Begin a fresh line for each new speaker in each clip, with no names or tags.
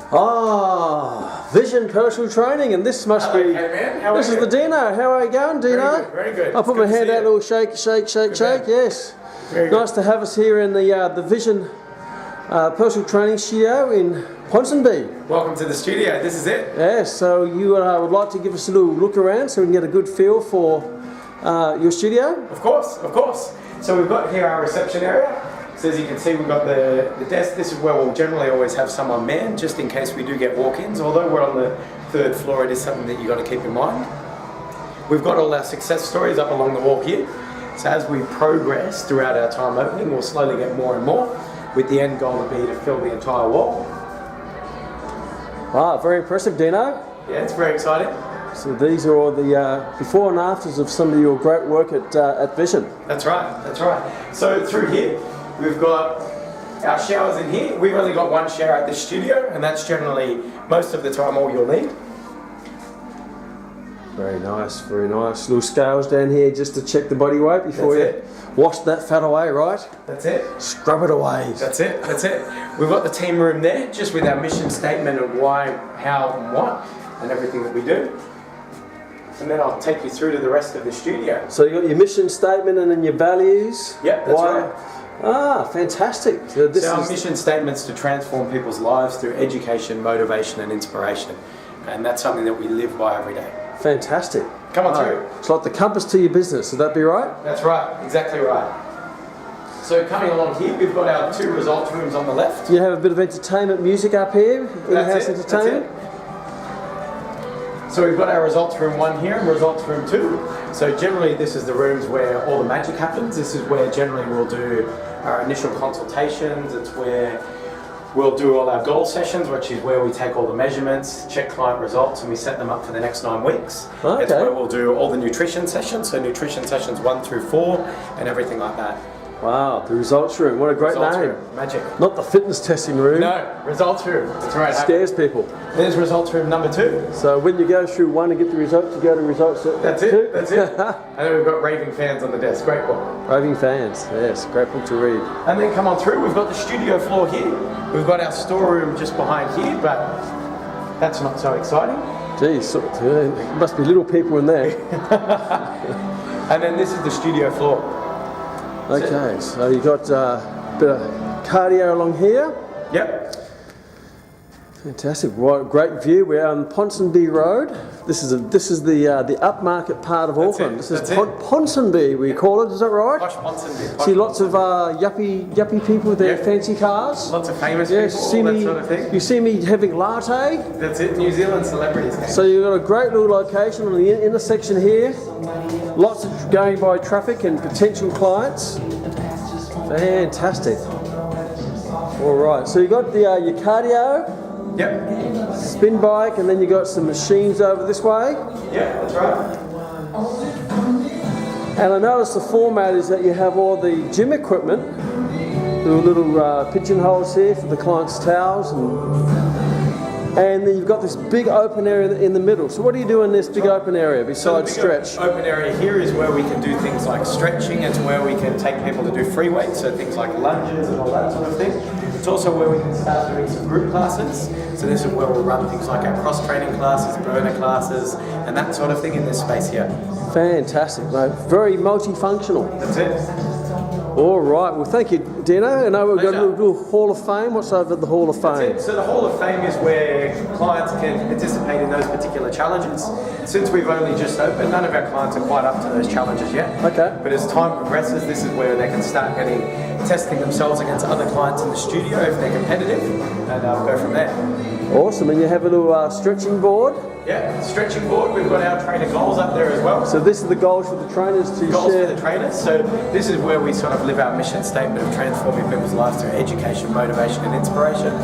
Vision personal training, and this must be.
Man. How
this
are
is
you?
the Dino. How are you going, Dino?
Very good.
I'll put my hand out, a little shake, shake, shake, shake. Yes.
Very
Nice to have us here in the Vision personal training studio in Ponsonby.
Welcome to the studio. This is it.
Yes. So you would like to give us a little look around so we can get a good feel for your studio?
Of course, of course. So we've got here our reception area. So as you can see, we've got the desk. This is where we'll generally always have someone manned, just in case we do get walk-ins. Although we're on the 3rd floor, it is something that you've got to keep in mind. We've got all our success stories up along the wall here. So as we progress throughout our time opening, we'll slowly get more and more, with the end goal to be to fill the entire wall.
Wow, very impressive, Dino.
Yeah, it's very exciting.
So these are all the before and afters of some of your great work at Vision.
That's right, that's right. So through here, we've got our showers in here. We've only got one shower at the studio, and that's generally most of the time all you'll need.
Very nice, very nice. Little scales down here just to check the body weight before you wash that fat away, right?
That's it.
Scrub it away.
That's it, that's it. We've got the team room there, just with our mission statement of why, how, and what, and everything that we do. And then I'll take you through to the rest of the studio.
So you got your mission statement and then your values.
Yep, that's right.
Fantastic. So
our mission statement's to transform people's lives through education, motivation, and inspiration. And that's something that we live by every day.
Fantastic.
Come on through.
It's like the compass to your business, would that be right?
That's right, exactly right. So coming along here, we've got our 2 results rooms on the left.
You have a bit of entertainment music up here, in-house entertainment.
That's it. So we've got our results room 1 here and results room 2. So generally this is the rooms where all the magic happens. This is where generally we'll do our initial consultations. It's where we'll do all our goal sessions, which is where we take all the measurements, check client results, and we set them up for the next 9 weeks.
Okay.
It's where we'll do all the nutrition sessions, so nutrition sessions 1 through 4 and everything like that.
Wow, the results room. What a great
Results
name.
room. Magic.
Not the fitness testing room.
No, results room. That's right.
Scares people.
There's results room number 2.
So when you go through 1 and get the results, you go to results 2.
That's it, that's it. And then we've got raving fans on the desk. Great book.
Raving fans, yes, great book to read.
And then come on through, we've got the studio floor here. We've got our storeroom just behind here, but that's not so exciting.
Geez, there must be little people in there.
And then this is the studio floor.
Okay, so you got a bit of cardio along here.
Yep.
Fantastic, right, great view. We're on Ponsonby Road. This is the upmarket part of Auckland. This is Ponsonby, we call it. Is that right?
Posh Ponsonby.
See lots of yuppie people with their fancy cars.
Lots of famous people, all that sort of thing.
You see me having latte.
That's it. New Zealand celebrities.
So you've got a great little location on the intersection here. Lots of going by traffic and potential clients. Fantastic. All right, so you got the your cardio.
Yep.
Spin bike, and then you got some machines over this way.
Yeah, that's right.
And I noticed the format is that you have all the gym equipment, little pigeonholes here for the client's towels, and then you've got this big open area in the middle. So what do you do in this big open area besides stretch?
Open area here is where we can do things like stretching. It's where we can take people to do free weights, so things like lunges and all that sort of thing. It's also where we can start doing some group classes. So this is where we'll run things like our cross-training classes, burner classes, and that sort of thing in this space here.
Fantastic, mate. Very multifunctional.
That's it.
All right. Well, thank you, Dino. I know we've got a little Hall of Fame. What's over the Hall of Fame?
So the Hall of Fame is where clients can participate in those particular challenges. Since we've only just opened, none of our clients are quite up to those challenges yet.
Okay.
But as time progresses, this is where they can start testing themselves against other clients in the studio if they're competitive, and go from there.
Awesome. And you have a little stretching board?
Yeah, stretching board. We've got our trainer goals up there as well.
So this is the goals for the trainers to
goals
share.
For the trainers. So this is where we sort of live our mission statement of transforming people's lives through education, motivation, and inspiration.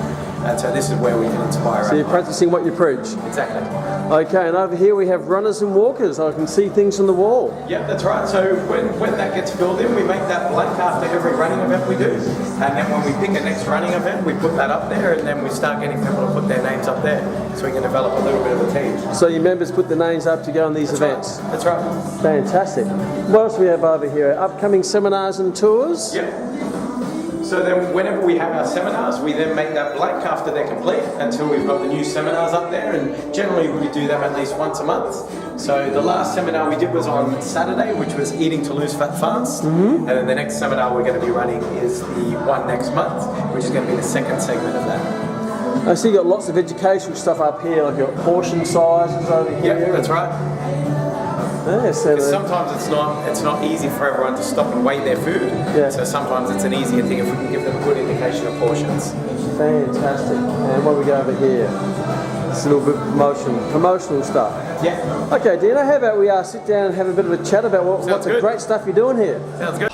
And so this is where we can inspire.
So you're practicing what you preach.
Exactly.
Okay, and over here we have runners and walkers. I can see things on the wall.
Yeah, that's right. So when that gets filled in, we make that blank after every running event we do. And then when we pick a next running event, we put that up there, and then we start getting people to put their names up there so we can develop a little bit of a team.
So your members put their names up to go on these events?
Right. That's right.
Fantastic. What else do we have over here? Upcoming seminars and tours?
Yeah. So then whenever we have our seminars, we then make that blank after they're complete until we've got the new seminars up there, and generally we do them at least once a month. So the last seminar we did was on Saturday, which was eating to lose fat fast. And then the next seminar we're going to be running is the one next month, which is going to be the second segment of that.
I see you got lots of educational stuff up here, like your portion sizes over here.
Yeah, that's right.
Yeah, so
Because sometimes it's not easy for everyone to stop and weigh their food.
Yeah.
So sometimes it's an easier thing if we can give them a good indication of portions.
fantastic. And what do we got over here? It's a little bit promotional stuff.
Yeah.
Okay, Dino, how about we sit down and have a bit of a chat about what the
good.
great stuff you're doing here?
Sounds good.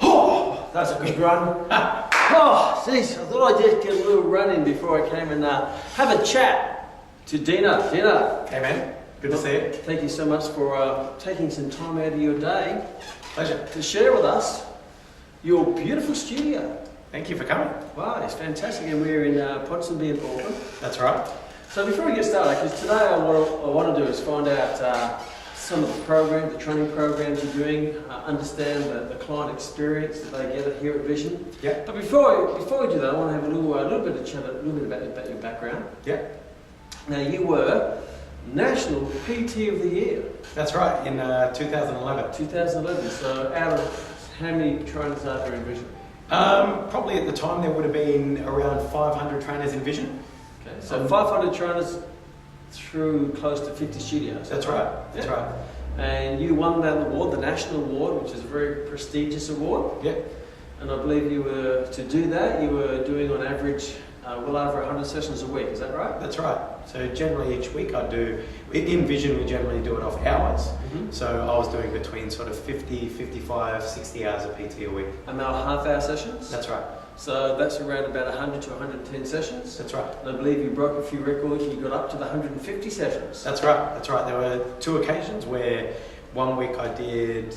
Oh, that's a good run. Oh, jeez, I thought I'd just get a little run in before I came and have a chat to Dino. Dino.
Hey man, good to see you.
Thank you so much for taking some time out of your day.
Pleasure.
To share with us your beautiful studio.
Thank you for coming.
Wow, it's fantastic, and we're in Ponsonby in Auckland.
That's right.
So before we get started, because today what I want to do is find out some of the programs, the training programs you're doing, understand the client experience that they get here at Vision.
Yeah.
But before we do that, I want to have a little bit of chat, a little bit about your background.
Yeah.
Now you were National PT of the Year.
That's right, in 2011.
2011. So out of how many trainers are there in Vision?
Probably at the time there would have been around 500 trainers in Vision.
Okay. So 500 trainers through close to 50 studios.
That's right. That's
Yeah.
right.
And you won that award, the National Award, which is a very prestigious award.
Yeah.
And I believe you were, to do that, you were doing on average well over 100 sessions a week, is that right?
That's right. So generally each week I do, in Vision we generally do it off hours. So I was doing between sort of 50, 55, 60 hours of PT a week.
And they were half-hour sessions?
That's right.
So that's around about 100 to 110 sessions?
That's right.
And I believe you broke a few records and you got up to the 150 sessions?
That's right. That's right. There were 2 occasions where one week I did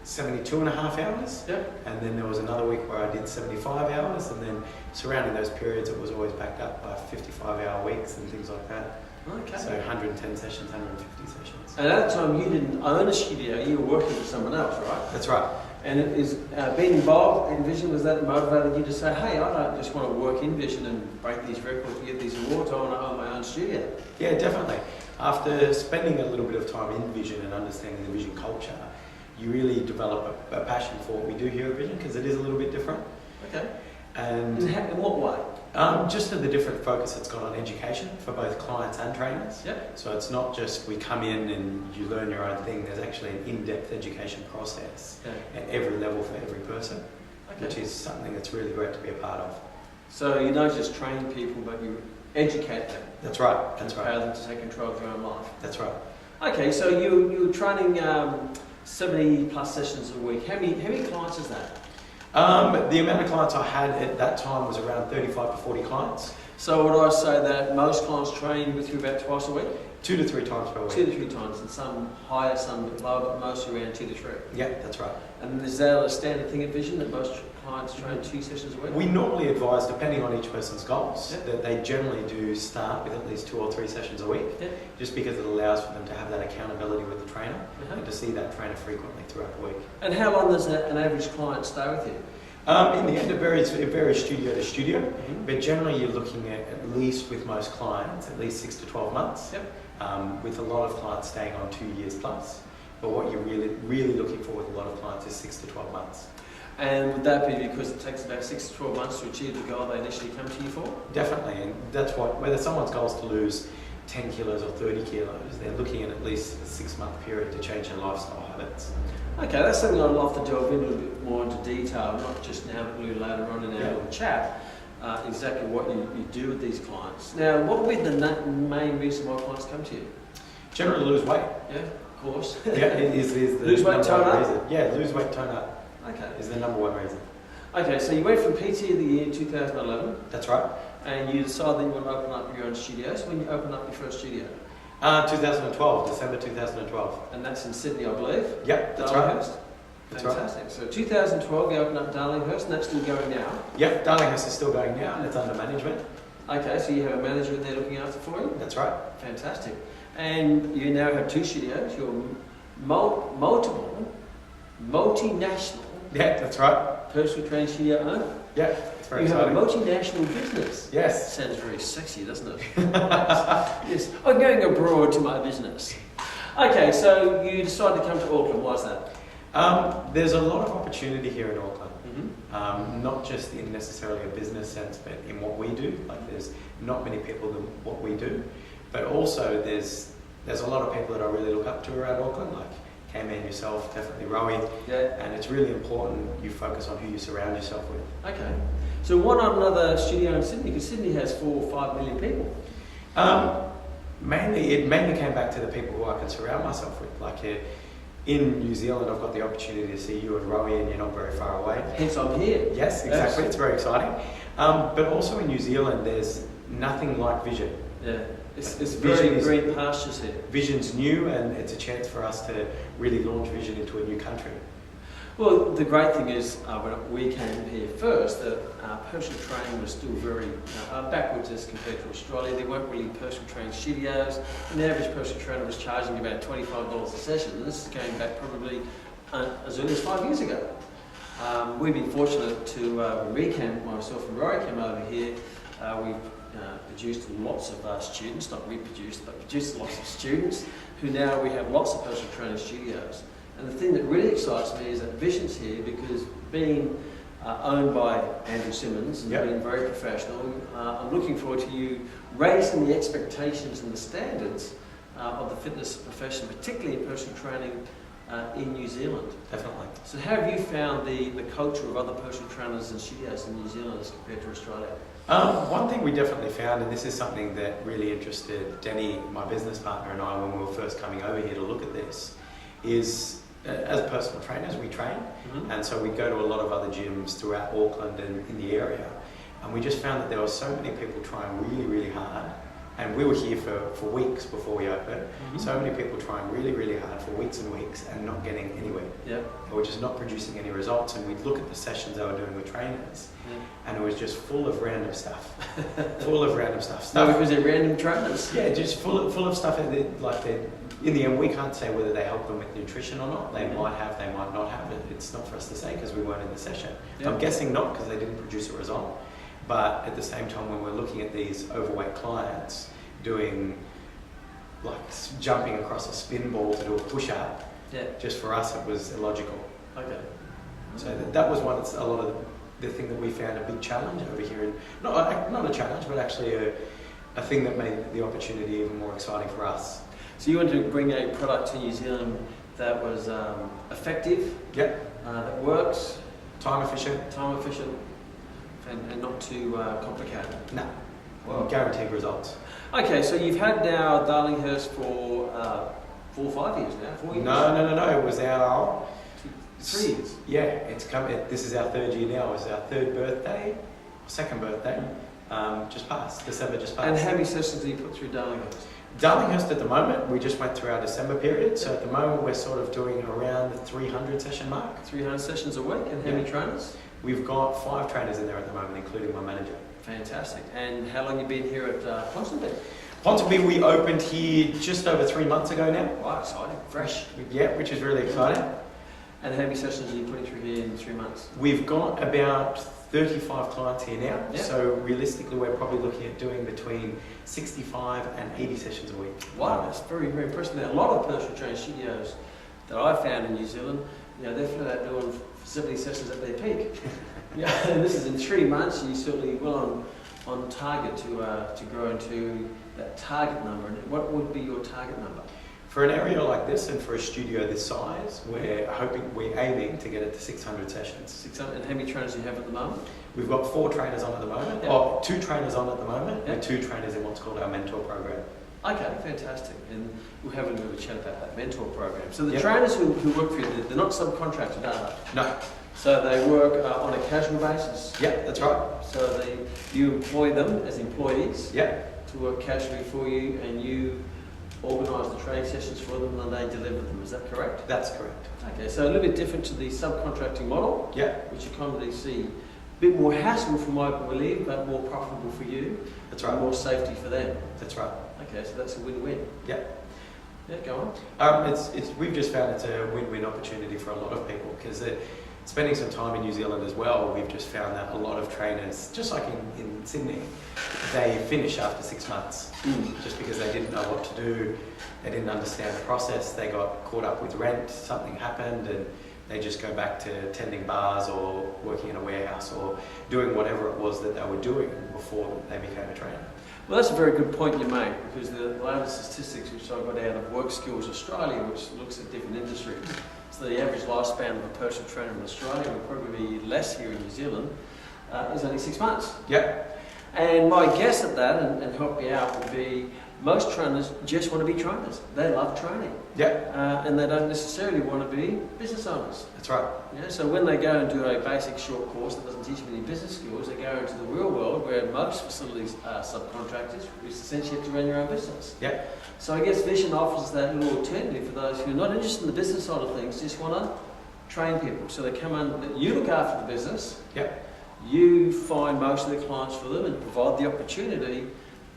72 and a half hours.
Yep.
And then there was another week where I did 75 hours, and then surrounding those periods it was always backed up by 55-hour weeks and things like that.
Okay.
So 110 sessions, 150 sessions.
And at that time you didn't own a studio, you were working for someone else, right?
That's right.
And it is being involved in Vision, was that motivated you to say, hey, I don't just want to work in Vision and break these records to get these awards, I want to own my own studio?
Yeah, definitely. After spending a little bit of time in Vision and understanding the Vision culture, you really develop a passion for what we do here at Vision, because it is a little bit different.
Okay.
And
In what way?
just the different focus it's got on education for both clients and trainers.
Yep.
So it's not just we come in and you learn your own thing. There's actually an in-depth education process at every level for every person, which is something that's really great to be a part of.
So you don't just train people, but you educate them.
That's right. That's right.
Empower them to take control of their own life.
That's right.
Okay, so you were training 70 plus sessions a week. How many clients is that?
The amount of clients I had at that time was around 35 to 40 clients.
So would I say that most clients train with you about twice a week?
2 to 3 times per week.
2 to 3 times, and some higher, some lower, but most around 2 to 3.
Yeah, that's right.
And is that a standard thing at Vision, that most clients train 2 sessions a week?
We normally advise, depending on each person's goals,
Yep.
that they generally do start with at least 2 or 3 sessions a week,
Yep.
just because it allows for them to have that accountability with the trainer
Uh-huh.
and to see that trainer frequently throughout the week.
And how long does an average client stay with you?
In the end, it varies studio to studio, but generally you're looking at least with most clients, at least 6 to 12 months,
Yep.
with a lot of clients staying on 2 years plus. But what you're really looking for with a lot of clients is 6 to 12 months.
And would that be because it takes about 6 to 12 months to achieve the goal they initially come to you for?
Definitely, and that's what, whether someone's goal is to lose 10 kilos or 30 kilos, they're looking at least a 6-month period to change their lifestyle habits.
Okay, that's something I'd love to delve in a little bit more into detail, not just now, but a little later on in our little chat, exactly what you do with these clients. Now, what would be the main reason why clients come to you?
Generally lose weight.
Yeah, of course.
Yeah, it is the
Lose weight,
number
tone
one
up?
reason. Yeah, lose weight, tone up
Okay.
is the number 1 reason.
Okay, so you went from PT of the Year in 2011,
That's right.
and you decided that you want to open up your own studio. So when you opened up your first studio?
2012, December 2012.
And that's in Sydney, I believe?
Yep, that's right.
Darlinghurst?
That's right.
Fantastic. So 2012, you opened up Darlinghurst, and that's still going now?
Yep, Darlinghurst is still going now, and it's under management.
Okay, so you have a manager in there looking after for you?
That's right.
Fantastic. And you now have 2 studios. You're multinational
Yeah, that's right.
personal training studio owner.
Yeah, it's very
You have a
exciting.
multinational business.
Yes.
Sounds very sexy, doesn't it? Yes. I'm going abroad to my business. Okay, so you decided to come to Auckland. Why is that?
There's a lot of opportunity here in Auckland.
Mm-hmm.
Not just in necessarily a business sense, but in what we do. Like there's not many people doing what we do, but also there's a lot of people that I really look up to around Auckland, like Kman, yourself, definitely Rowie.
Yeah.
And it's really important you focus on who you surround yourself with.
Okay. So why not another studio in Sydney? Because Sydney has 4 or 5 million people.
It mainly came back to the people who I can surround myself with. Like in New Zealand, I've got the opportunity to see you and Rowie, and you're not very far away.
Hence I'm here.
Yes, exactly. It's very exciting. But also in New Zealand, there's nothing like Vision.
Yeah. It's very
Vision
green pastures here.
Vision's new, and it's a chance for us to really launch Vision into a new country.
Well, the great thing is, when we came here first, that personal training was still very backwards as compared to Australia. There weren't really personal training studios, and the average personal trainer was charging about $25 a session. And this is going back probably as early as 5 years ago. We've been fortunate to, when we came, myself and Rory came over here, we've produced lots of students, not reproduced, but produced lots of students, who now we have lots of personal training studios. And the thing that really excites me is that Vision's here because being owned by Andrew Simmons and being very professional, I'm looking forward to you raising the expectations and the standards of the fitness profession, particularly in personal training in New Zealand.
Definitely.
So how have you found the culture of other personal trainers and studios in New Zealand as compared to Australia?
One thing we definitely found, and this is something that really interested Denny, my business partner, and I when we were first coming over here to look at this, is as personal trainers we train, and so we go to a lot of other gyms throughout Auckland and in the area, and we just found that there were so many people trying really, really hard, and we were here for weeks before we opened, so many people trying really, really hard for weeks and weeks and not getting anywhere.
Yeah.
They were just not producing any results, and we'd look at the sessions they were doing with trainers, and it was just full of random stuff. Full of random stuff.
No, because they're random trainers.
Yeah, just full of stuff. In the end, we can't say whether they help them with nutrition or not. They might have, they might not have. It's not for us to say because we weren't in the session.
Yeah.
I'm guessing not because they didn't produce a result. But at the same time, when we're looking at these overweight clients doing, like jumping across a spin ball to do a push-up, just for us it was illogical.
Okay.
So that was a lot of the thing that we found a big challenge over here. And not a challenge, but actually a thing that made the opportunity even more exciting for us.
So you wanted to bring a product to New Zealand that was effective, that works,
time efficient,
and not too complicated.
No,
Wow.
guaranteed results.
Okay, so you've had now Darlinghurst for 4 or 5 years now. 4 years?
No. It was our
3 years.
Yeah, it's come. This is our 3rd year now. It's our 3rd birthday, 2nd birthday. Just passed. December just passed.
And how many sessions do you put through Darlinghurst?
Darlinghurst at the moment, we just went through our December period. So at the moment, we're sort of doing around the 300 session mark.
300 sessions a week, and how many trainers?
We've got 5 trainers in there at the moment, including my manager.
Fantastic. And how long have you been here at Consultation?
Ponsonby, we opened here just over 3 months ago now.
Wow, exciting. Fresh.
Yeah, which is really exciting.
And how many sessions are you putting through here in 3 months?
We've got about 35 clients here now.
Yeah.
So realistically, we're probably looking at doing between 65 and 80 sessions a week.
Wow, that's very, very impressive. Now, a lot of personal training studios that I found in New Zealand, they're flat out doing 70 sessions at their peak. And this is in 3 months, and you're certainly well on target to grow into that target number. And what would be your target number?
For an area like this and for a studio this size, we're aiming to get it to 600 sessions.
600. And how many trainers do you have at the moment?
We've got 4 trainers on at the moment.
Yeah.
Oh, 2 trainers on at the moment,
Yeah.
and 2 trainers in what's called our mentor program.
Okay, fantastic. And we'll have a little bit of a chat about that mentor program. So the
Yep.
trainers who work for you, they're not subcontracted, are they?
No.
So they work on a casual basis?
Yeah, that's right.
So you employ them as employees
Yeah.
to work casually for you, and you organise the training sessions for them and they deliver them. Is that correct?
That's correct.
Okay, so a little bit different to the subcontracting model,
Yeah.
which you commonly see. A bit more hassle from what I believe, but more profitable for you.
That's
and
right.
more safety for them.
That's right.
Okay, so that's a win-win.
Yeah.
Yeah, go on.
We've just found it's a win-win opportunity for a lot of people because spending some time in New Zealand as well, we've just found that a lot of trainers, just like in Sydney, they finish after 6 months just because they didn't know what to do, they didn't understand the process, they got caught up with rent, something happened, and they just go back to tending bars or working in a warehouse or doing whatever it was that they were doing before they became a trainer.
Well, that's a very good point you make, because the latest statistics which I got out of Work Skills Australia, which looks at different industries, so the average lifespan of a personal trainer in Australia, will probably be less here in New Zealand, is only 6 months.
Yep.
And my guess at that, and help you out, would be most trainers just want to be trainers. They love training.
Yep.
And they don't necessarily want to be business owners.
That's right.
Yeah, so when they go and do a basic short course that doesn't teach them any business skills, they go into the real world where most facilities are subcontractors, which essentially have to run your own business.
Yep.
So I guess Vision offers that little alternative for those who are not interested in the business side of things, just want to train people. So they come in, you look after the business,
Yep.
you find most of the clients for them and provide the opportunity,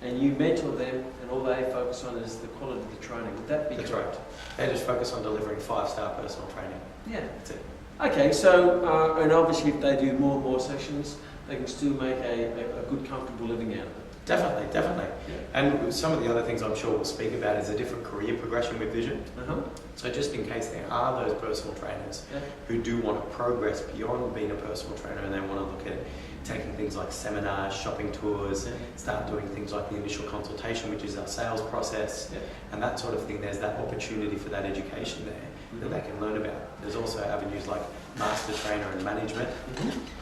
and you mentor them, and all they focus on is the quality of the training. Would that be
That's
correct?
right. They just focus on delivering 5-star personal training.
Yeah.
That's it.
Okay, so, and obviously if they do more and more sessions, they can still make a good, comfortable living out of it.
Definitely, definitely.
Yeah.
And some of the other things I'm sure we'll speak about is a different career progression with Vision.
Uh-huh.
So just in case there are those personal trainers
Yeah.
who do want to progress beyond being a personal trainer and they want to look at taking things like seminars, shopping tours,
Yeah.
start doing things like the initial consultation, which is our sales process,
Yeah.
and that sort of thing, there's that opportunity for that education there that they can learn about. There's also avenues like master trainer and management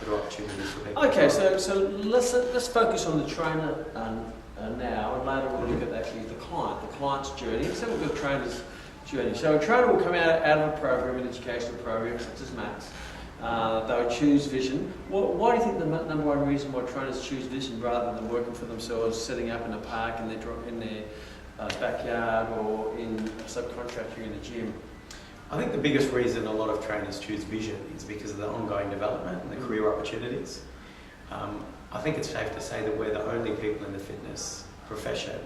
that are opportunities for people.
Okay, so let's focus on the trainer now, and later we'll look at actually the client's journey. So we've got trainer's journey. So a trainer will come out of a program, an educational program such as Max. They'll choose Vision. Why do you think the number one reason why trainers choose Vision rather than working for themselves, setting up in a park in their backyard or in a subcontractor in a gym?
I think the biggest reason a lot of trainers choose Vision is because of the ongoing development and the career opportunities. I think it's safe to say that we're the only people in the fitness profession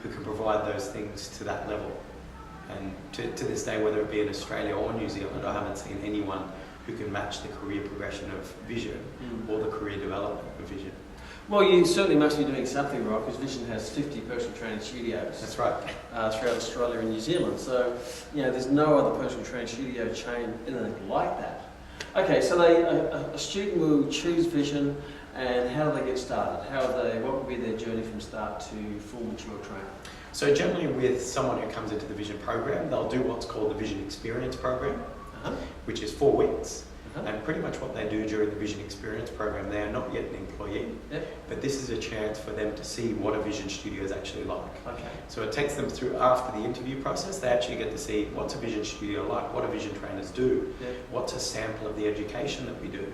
who can provide those things to that level. And to this day, whether it be in Australia or New Zealand, I haven't seen anyone who can match the career progression of Vision or the career development of Vision.
Well, you certainly must be doing something right, because Vision has 50 personal training studios.
That's right.
Throughout Australia and New Zealand. So, there's no other personal training studio chain anything like that. Okay, so a student will choose Vision, and how do they get started? What would be their journey from start to full mature trainer?
So generally with someone who comes into the Vision program, they'll do what's called the Vision Experience program, which is 4 weeks. And pretty much what they do during the Vision Experience program, they are not yet an employee, but this is a chance for them to see what a Vision studio is actually like.
Okay.
So it takes them through, after the interview process, they actually get to see what's a Vision studio like, what do Vision trainers do, what's a sample of the education that we do,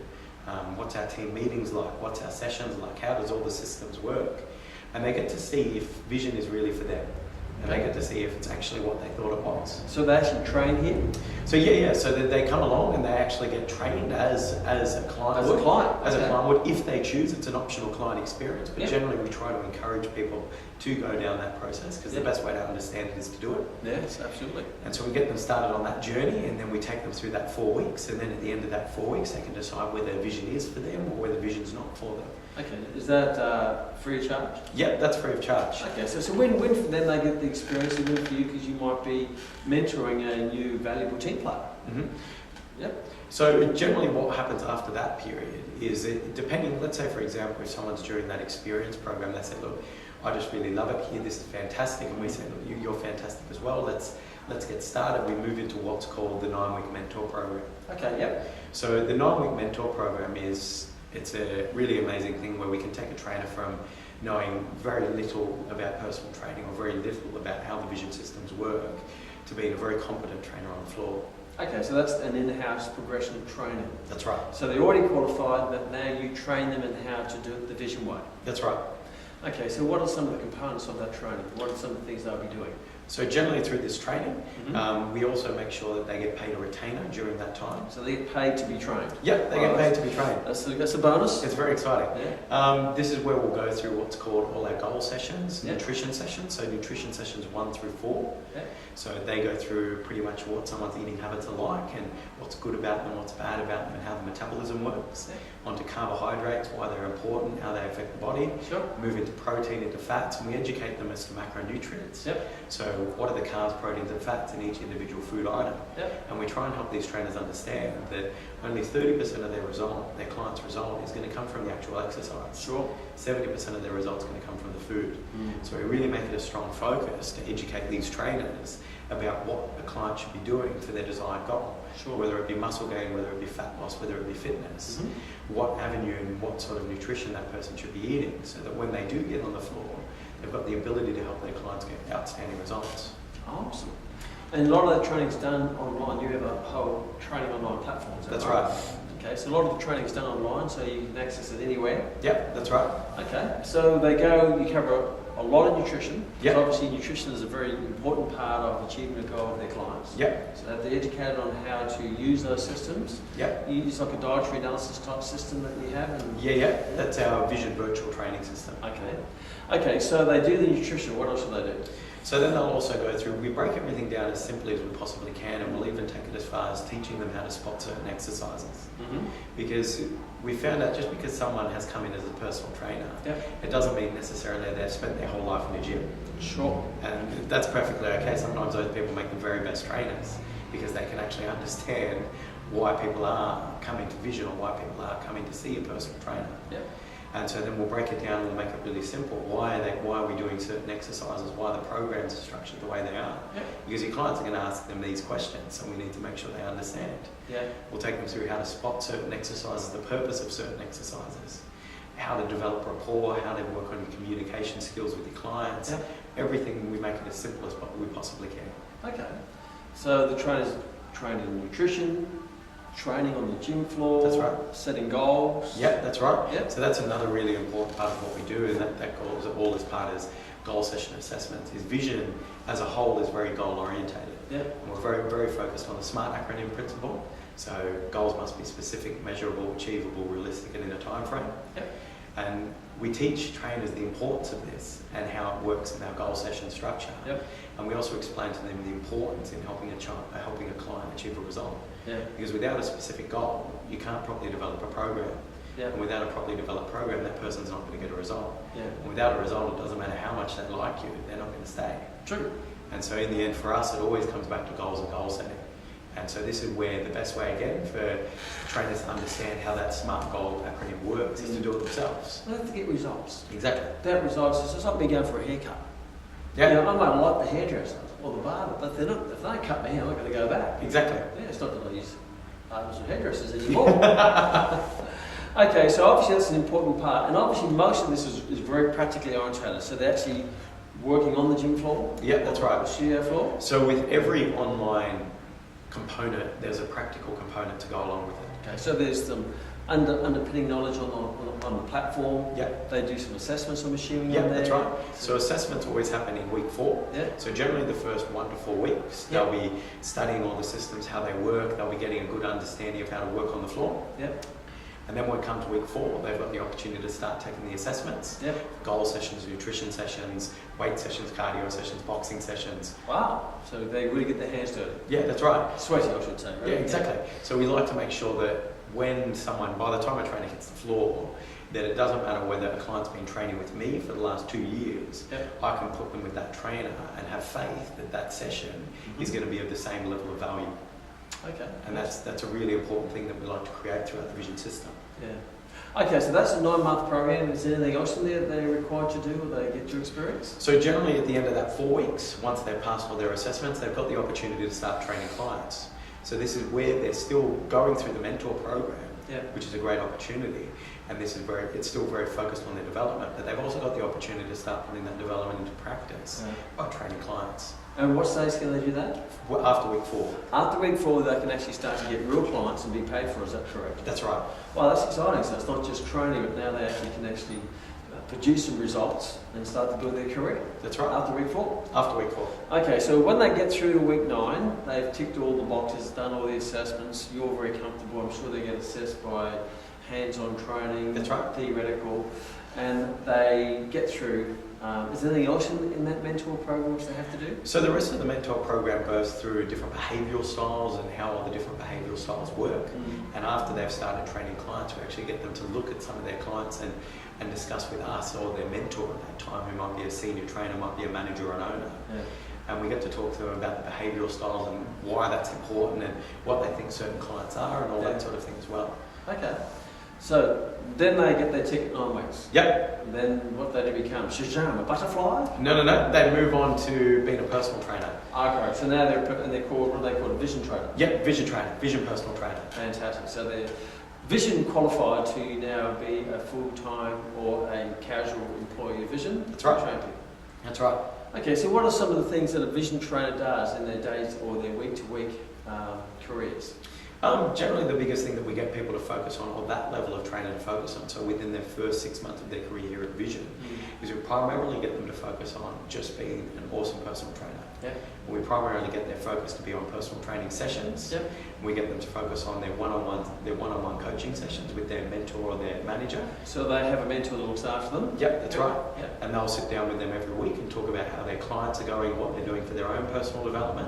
what's our team meetings like, what's our sessions like, how does all the systems work. And they get to see if Vision is really for them. And they get to see if it's actually what they thought it was.
So they actually train here?
So so they come along and they actually get trained as a client.
As a client?
As a client would, if they choose. It's an optional client experience, but generally we try to encourage people to go down that process, because the best way to understand it is to do it.
Yes, absolutely.
And so we get them started on that journey, and then we take them through that 4 weeks, and then at the end of that 4 weeks they can decide whether Vision is for them or whether Vision's not for them.
Okay, is that free of charge?
Yeah, that's free of charge.
Okay, so win-win for them, they get the experience, and win for you because you might be mentoring a new valuable team player. Yep.
So generally what happens after that period is, depending, let's say for example, if someone's during that experience program, they say, look, I just really love it here, this is fantastic, and we say, look, you're fantastic as well, let's get started. We move into what's called the 9-week mentor program.
Okay, yep.
So the 9-week mentor program it's a really amazing thing where we can take a trainer from knowing very little about personal training or very little about how the Vision systems work to being a very competent trainer on the floor.
Okay, so that's an in-house progression of training.
That's right.
So they're already qualified, but now you train them in how to do it the Vision way.
That's right.
Okay, so what are some of the components of that training? What are some of the things they'll be doing?
So generally through this training, we also make sure that they get paid a retainer during that time.
So they get paid to be trained?
Yep, they get paid to be trained.
That's a bonus?
It's very exciting.
Yeah.
This is where we'll go through what's called all our goal sessions,
Yep.
nutrition sessions, so nutrition sessions 1 through 4.
Yep.
So they go through pretty much what someone's eating habits are like and what's good about them, what's bad about them, and how the metabolism works.
Yep.
Onto carbohydrates, why they're important, how they affect the body.
Sure.
Move into protein, into fats, and we educate them as to macronutrients.
Yep.
So what are the carbs, proteins and fats in each individual food item?
Yep.
And we try and help these trainers understand that only 30% of their client's result is going to come from the actual exercise.
Sure.
70% of their results going to come from the food.
Mm.
So we really make it a strong focus to educate these trainers about what a client should be doing for their desired goal.
Sure.
Whether it be muscle gain, whether it be fat loss, whether it be fitness, what avenue and what sort of nutrition that person should be eating, so that when they do get on the floor, they've got the ability to help their clients get outstanding results.
Awesome. And a lot of that training's done online. You have a whole training online platform. Is that
That's right.
Okay, so a lot of the training's done online, so you can access it anywhere.
Yep, that's right.
Okay, so you cover a lot of nutrition.
Yep.
So obviously nutrition is a very important part of achieving the goal of their clients.
Yep.
So they're educated on how to use those systems.
Yep.
You use like a dietary analysis type system that you have.
Yeah. That's our Vision virtual training system.
Okay. Okay, so they do the nutrition. What else do they do?
So then they'll also go through, we break everything down as simply as we possibly can, and we'll even take it as far as teaching them how to spot certain exercises. Because we found out just because someone has come in as a personal trainer, it doesn't mean necessarily they've spent their whole life in a gym.
Sure. And
that's perfectly okay. Sometimes those people make the very best trainers because they can actually understand why people are coming to Vision or why people are coming to see a personal trainer. And so then we'll break it down and we'll make it really simple. Why are we doing certain exercises? Why the programs are structured the way they are? Because your clients are going to ask them these questions, and we need to make sure they understand. We'll take them through how to spot certain exercises, the purpose of certain exercises, how to develop rapport, how to work on your communication skills with your clients. Everything, we make it as simple as we possibly can.
Okay. So the trainers train in nutrition, training on the gym floor,
that's right.
Setting goals.
That's right.
Yep.
So that's another really important part of what we do, and that goes all as part is goal session assessments. Is Vision as a whole is very goal orientated. And we're very, very focused on the SMART acronym principle. So goals must be specific, measurable, achievable, realistic, and in a time frame. And we teach trainers the importance of this and how it works in our goal session structure. And we also explain to them the importance in helping a client achieve a result. Because without a specific goal, you can't properly develop a program. And without a properly developed program, that person's not going to get a result. And without a result, it doesn't matter how much they like you, they're not going to stay.
True.
And so in the end, for us, it always comes back to goals and goal setting. And so this is where the best way, again, for trainers to understand how that SMART goal acronym works is to do it themselves.
They have to get results.
Exactly.
That results is just like me going for a haircut. I might like the hairdresser or the barber, but if they don't cut me, I'm not going to go back.
Exactly.
It's not that I use barbers or hairdressers anymore. Okay, so obviously that's an important part, and obviously most of this is very practically orientated. So they're actually working on the gym floor.
That's right.
The studio floor.
So with every online component, there's a practical component to go along with it.
Okay, so there's some underpinning knowledge on the platform. They do some assessments, I'm assuming.
That's right. So assessments always happen in week 4. So generally the first 1 to 4 weeks, they'll be studying all the systems, how they work. They'll be getting a good understanding of how to work on the floor. And then when we come to week 4, they've got the opportunity to start taking the assessments. Goal sessions, nutrition sessions, weight sessions, cardio sessions, boxing sessions.
Wow. So they really get their hands dirty.
That's right.
Sweaty, I should say. Right?
Exactly. So we like to make sure that when someone, by the time a trainer hits the floor, that it doesn't matter whether a client's been training with me for the last 2 years, I can put them with that trainer and have faith that that session is going to be of the same level of value. And that's a really important thing that we like to create throughout the Vision system.
Okay, so that's a 9-month program. Is there anything else in there that they're required to do or they get to experience?
So generally at the end of that 4 weeks, once they've passed all their assessments, they've got the opportunity to start training clients. So this is where they're still going through the mentor program, which is a great opportunity. And this is it's still very focused on their development, but they've also got the opportunity to start putting that development into practice by training clients.
And what stage can they do that?
Well, after week 4.
After week 4, they can actually start to get real clients and be paid for, is that correct?
That's right.
Well, that's exciting. So it's not just training, but now they actually can produce some results and start to build their career.
That's right.
After week 4?
After week 4.
Okay, so when they get through to week 9, they've ticked all the boxes, done all the assessments, you're very comfortable, I'm sure they get assessed by hands-on training,
That's right.
theoretical, and they get through. Is there anything else in that mentor program which they have to do?
So the rest of the mentor program goes through different behavioural styles and how all the different behavioural styles work. And after they've started training clients, we actually get them to look at some of their clients and discuss with us or their mentor at that time, who might be a senior trainer, might be a manager or an owner.
Yeah.
And we get to talk to them about the behavioural styles and why that's important and what they think certain clients are and all that sort of thing as well.
Okay. So then they get their ticket 9 weeks.
Yep.
And then what they do become? Shazam, a butterfly?
No. They move on to being a personal trainer.
Okay, so now they're called, what are they called, a vision trainer?
Yep, vision trainer, vision personal trainer.
Fantastic. So they're vision qualified to now be a full-time or a casual employee of vision.
That's right.
Train people.
That's right.
Okay, so what are some of the things that a vision trainer does in their days or their week-to-week careers?
Generally, the biggest thing that we get people to focus on, or that level of trainer to focus on, so within their first 6 months of their career here at Vision, is we primarily get them to focus on just being an awesome personal trainer.
Yep.
We primarily get their focus to be on personal training sessions.
Yep.
We get them to focus on their one-on-one coaching sessions with their mentor or their manager.
So they have a mentor that looks after them?
Yep, that's right.
Yep.
And they'll sit down with them every week and talk about how their clients are going, what they're doing for their own personal development.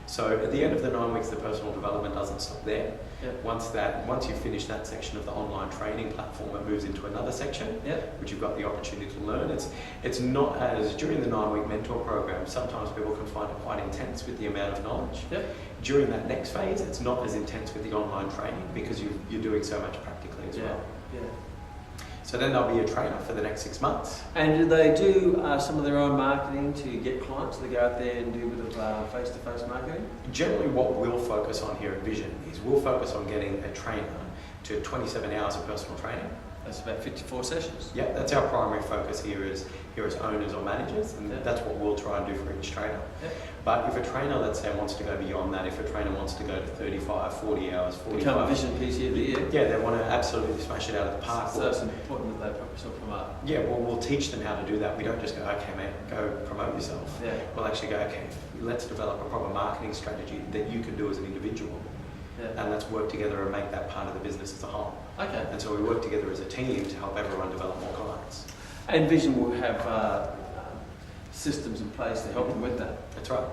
So at the end of the 9 weeks, the personal development doesn't stop there.
Yep.
Once you finish that section of the online training platform, it moves into another section, which you've got the opportunity to learn. It's not as, during the 9-week mentor program, sometimes people can find it quite intense with the amount of knowledge.
Yep.
During that next phase, it's not as intense with the online training because you're doing so much practically as well.
Yeah.
So then they'll be a trainer for the next 6 months.
And do they do some of their own marketing to get clients? Do they go out there and do a bit of face-to-face marketing?
Generally, what we'll focus on here at Vision is we'll focus on getting a trainer to 27 hours of personal training.
That's about 54 sessions.
Yeah, that's our primary focus here as owners or managers, and that's what we'll try and do for each trainer.
Yeah.
But if a trainer, let's say, wants to go beyond that, if a trainer wants to go to 35, 40 hours, 45...
Become a Vision PC of the year.
Yeah, they want to absolutely smash it out of the park.
So it's important that they put themselves up.
Yeah, well, we'll teach them how to do that. We don't just go, okay, mate, go promote yourself.
Yeah.
We'll actually go, okay, let's develop a proper marketing strategy that you can do as an individual.
Yeah.
And let's work together and make that part of the business as a whole.
Okay.
And so we work together as a team to help everyone develop more clients.
And Vision will have systems in place to help them with that.
That's right.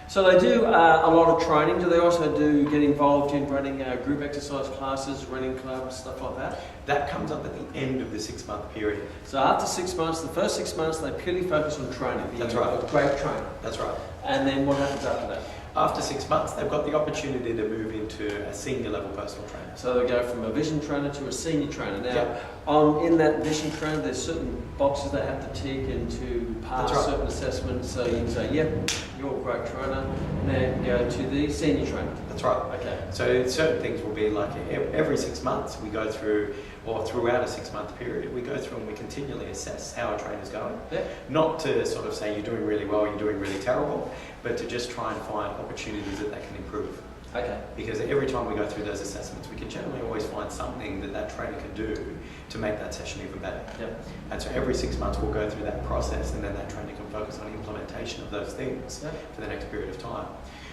So they do a lot of training. Do they also get involved in running group exercise classes, running clubs, stuff like that?
That comes up at the end of the 6-month period.
So after 6 months, the first 6 months, they purely focus on training.
That's right.
A great trainer.
That's right.
And then what happens after that?
After 6 months, they've got the opportunity to move into a senior level personal trainer.
So they go from a vision trainer to a senior trainer. Now, in that vision trainer, there's certain boxes they have to tick and to pass certain assessments. So you can say, yep, you're a great trainer. Now go to the senior trainer.
That's right.
Okay.
So certain things will be like every 6 months we go through, or throughout a 6-month period, we go through and we continually assess how a trainer's going.
Yeah.
Not to sort of say you're doing really well, you're doing really terrible, but to just try and find opportunities that they can improve.
Okay.
Because every time we go through those assessments, we can generally always find something that trainer can do to make that session even better.
Yep.
And so every 6 months we'll go through that process, and then that trainer can focus on implementation of those things for the next period of time.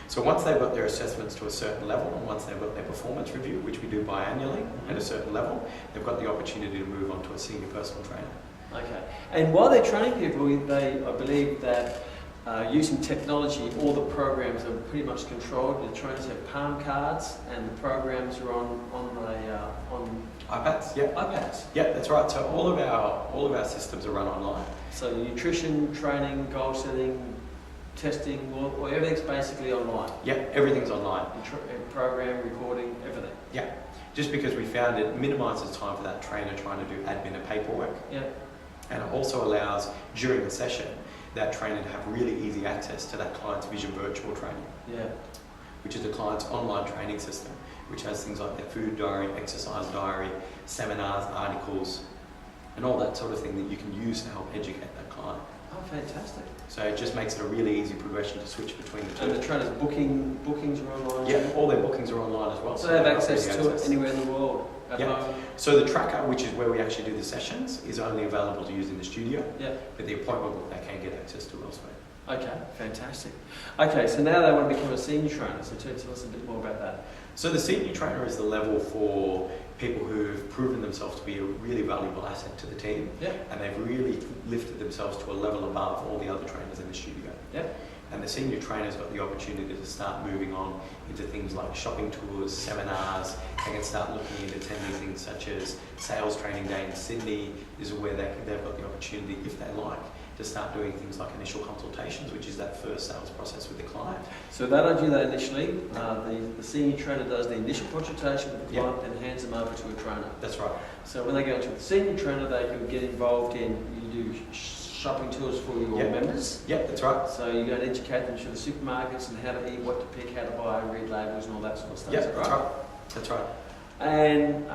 So once they've got their assessments to a certain level, and once they've got their performance review, which we do biannually at a certain level, they've got the opportunity to move on to a senior personal trainer.
Okay. And while they're training people, I believe that using technology, all the programs are pretty much controlled. The trainers have palm cards, and the programs are on
iPads. Yeah.
iPads.
Yeah, that's right. So all of our systems are run online.
So nutrition, training, goal setting, testing, or everything's basically online.
Yeah, everything's online.
Program, recording, everything.
Yeah, just because we found it minimises time for that trainer trying to do admin and paperwork.
Yeah.
And it also allows, during the session, that trainer to have really easy access to that client's Vision virtual training.
Yeah.
Which is the client's online training system, which has things like their food diary, exercise diary, seminars, articles, and all that sort of thing that you can use to help educate that client.
Oh, fantastic.
So it just makes it a really easy progression to switch between the two.
And the trainers' bookings are online?
Yeah, all their bookings are online as well.
So they have access to it anywhere in the world.
at
Yeah.
home?
So the tracker, which is where we actually do the sessions, is only available to use in the studio.
Yeah.
But the appointment book they can get access to elsewhere.
Okay, fantastic. Okay, so now they want to become a senior trainer. So tell us a bit more about that.
So the senior trainer is the level for people who've proven themselves to be a really valuable asset to the team.
Yeah.
And they've really lifted themselves to a level above all the other trainers in the studio.
Yeah.
And the senior trainer's got the opportunity to start moving on into things like shopping tours, seminars. They can start looking into attending things such as Sales Training Day in Sydney. This is where they've got the opportunity, if they like, to start doing things like initial consultations, which is that first sales process with the client.
So they don't do that initially. The senior trainer does the initial consultation with the client and hands them over to a trainer.
That's right.
So when they go to the senior trainer, they can get involved in, you do shopping tours for your members.
Yeah, that's right.
So you go and educate them through the supermarkets and how to eat, what to pick, how to buy, read labels and all that sort of stuff.
Yeah, that's right. That's right.
And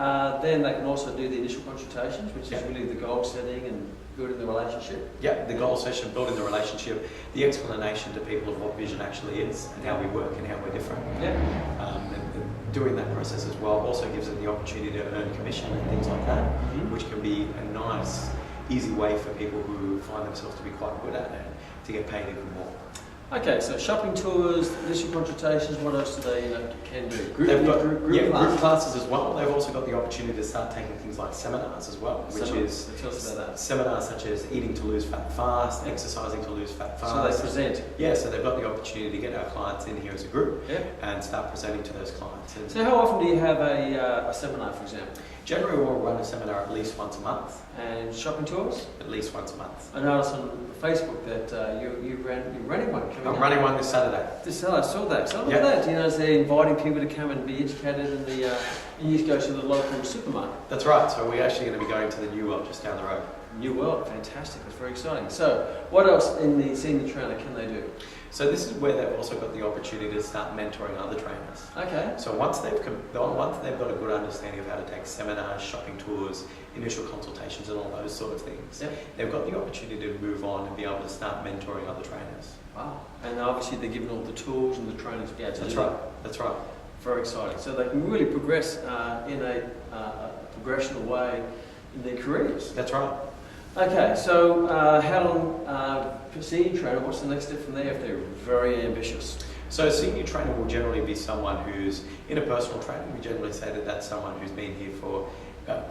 then they can also do the initial consultations, which
Yeah.
is really the goal setting and building the relationship.
Yeah, the goal session, building the relationship, the explanation to people of what vision actually is and how we work and how we're different.
Yeah.
And doing that process as well also gives them the opportunity to earn commission and things like that, which can be a nice, easy way for people who find themselves to be quite good at it to get paid even more.
Okay, so shopping tours, initial consultations, what else do they can do?
They've got
Group
group classes as well. They've also got the opportunity to start taking things like seminars as well, which is
tell us about that.
seminars such as eating to lose fat fast, exercising to lose fat fast.
So they present.
Yeah, so they've got the opportunity to get our clients in here as a group
Yeah.
and start presenting to those clients. And
So how often do you have a seminar, for example?
generally, we'll run a seminar at least once a month.
And shopping tours?
At least once a month.
I noticed on Facebook that you're running one coming
I'm
up.
running one this Saturday.
I saw that. So look
Yeah.
at that. You know, they're inviting people to come and be educated in the. And you go to the local supermarket.
That's right. So we're actually going to be going to the New World just down the road.
New World, fantastic. That's very exciting. So, what else in the senior trainer can they do?
So this is where they've also got the opportunity to start mentoring other trainers.
Okay.
So once they've got a good understanding of how to take seminars, shopping tours, initial consultations, and all those sort of things,
Yep.
they've got the opportunity to move on and be able to start mentoring other trainers.
Wow. And obviously they're given all the tools and the training to be able to
That's
do
right.
that.
That's right.
Very exciting. So they can really progress in a progressional way in their careers.
That's right.
Okay, so how long senior trainer, what's the next step from there if they're very ambitious?
So a senior trainer will generally be someone who's in a personal training. We generally say that that's someone who's been here for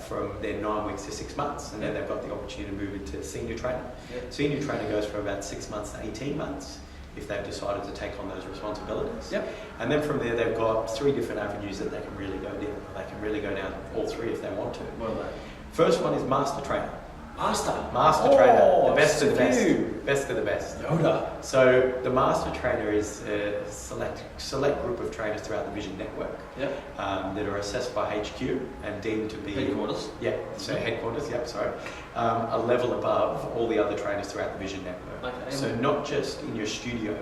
from their 9 weeks to 6 months, and then they've got the opportunity to move into senior trainer.
Yeah.
Senior trainer goes from about 6 months to 18 months if they've decided to take on those responsibilities.
Yep.
And then from there, they've got 3 different avenues that they can really go down. They can really go down all 3 if they want to.
What are they?
First one is master trainer.
Master
Trainer, the best of the best.
you.
Best of the best.
Yoda.
So the master trainer is a select group of trainers throughout the Vision Network
Yep.
that are assessed by HQ and deemed to be
Headquarters.
Yeah, so headquarters. Yep, sorry. A level above all the other trainers throughout the Vision Network.
Okay.
So not just in your studio,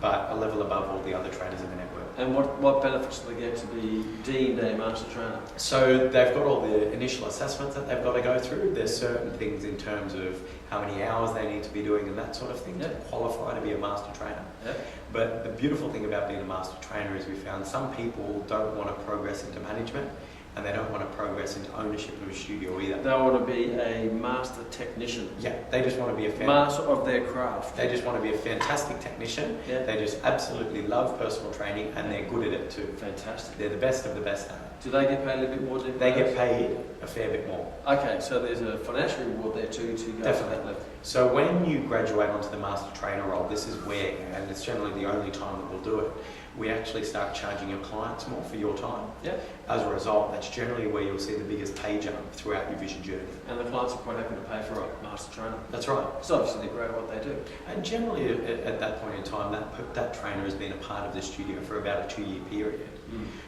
but a level above all the other trainers in the network.
And what benefits do they get to be deemed a master trainer?
So they've got all the initial assessments that they've got to go through. There's certain things in terms of how many hours they need to be doing and that sort of thing to qualify to be a master trainer.
Yep.
But the beautiful thing about being a master trainer is we found some people don't want to progress into management and they don't want to progress into ownership of a studio either.
They want to be a master technician.
Yeah, they just want to be a
Master of their craft.
They just want to be a fantastic technician.
Yeah.
They just absolutely love personal training and they're good at it too.
Fantastic.
They're the best of the best at it.
Do they get paid a little bit more?
They get paid a fair bit more.
Okay, so there's a financial reward there too to go to
Definitely.
that level.
So when you graduate onto the master trainer role, this is where, and it's generally the only time that we'll do it, we actually start charging your clients more for your time.
Yeah.
As a result, that's generally where you'll see the biggest pay jump throughout your vision journey.
And the clients are quite happy to pay for a master trainer.
That's right.
Because obviously they're great at what they do.
And generally at that point in time, that trainer has been a part of the studio for about a 2-year period.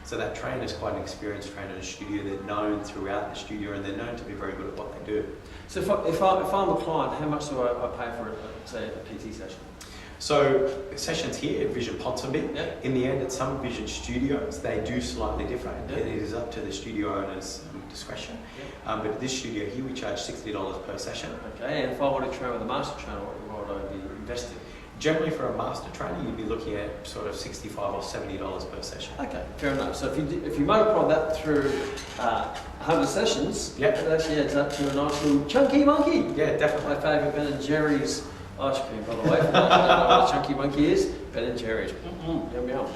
So that trainer is quite an experienced trainer in the studio. They're known throughout the studio and they're known to be very good at what they do.
So if I'm a client, how much do I pay for, say, a PT session?
So sessions here at Vision Ponsonby,
Yeah.
in the end at some Vision studios, they do slightly different.
Yeah.
It is up to the studio owner's discretion. But at this studio here, we charge $60 per session.
Okay, and if I want to train with a master trainer, what would I be investing?
Generally for a master trainer, you'd be looking at sort of $65 or $70 per session.
Okay, fair enough. So if you multiply that through 100 sessions,
Yep.
it actually adds up to a nice little chunky monkey.
Yeah, definitely.
My favourite Ben & Jerry's ice cream, by the way. For those who don't know what a chunky monkey is, Ben & Jerry's. Yum yum.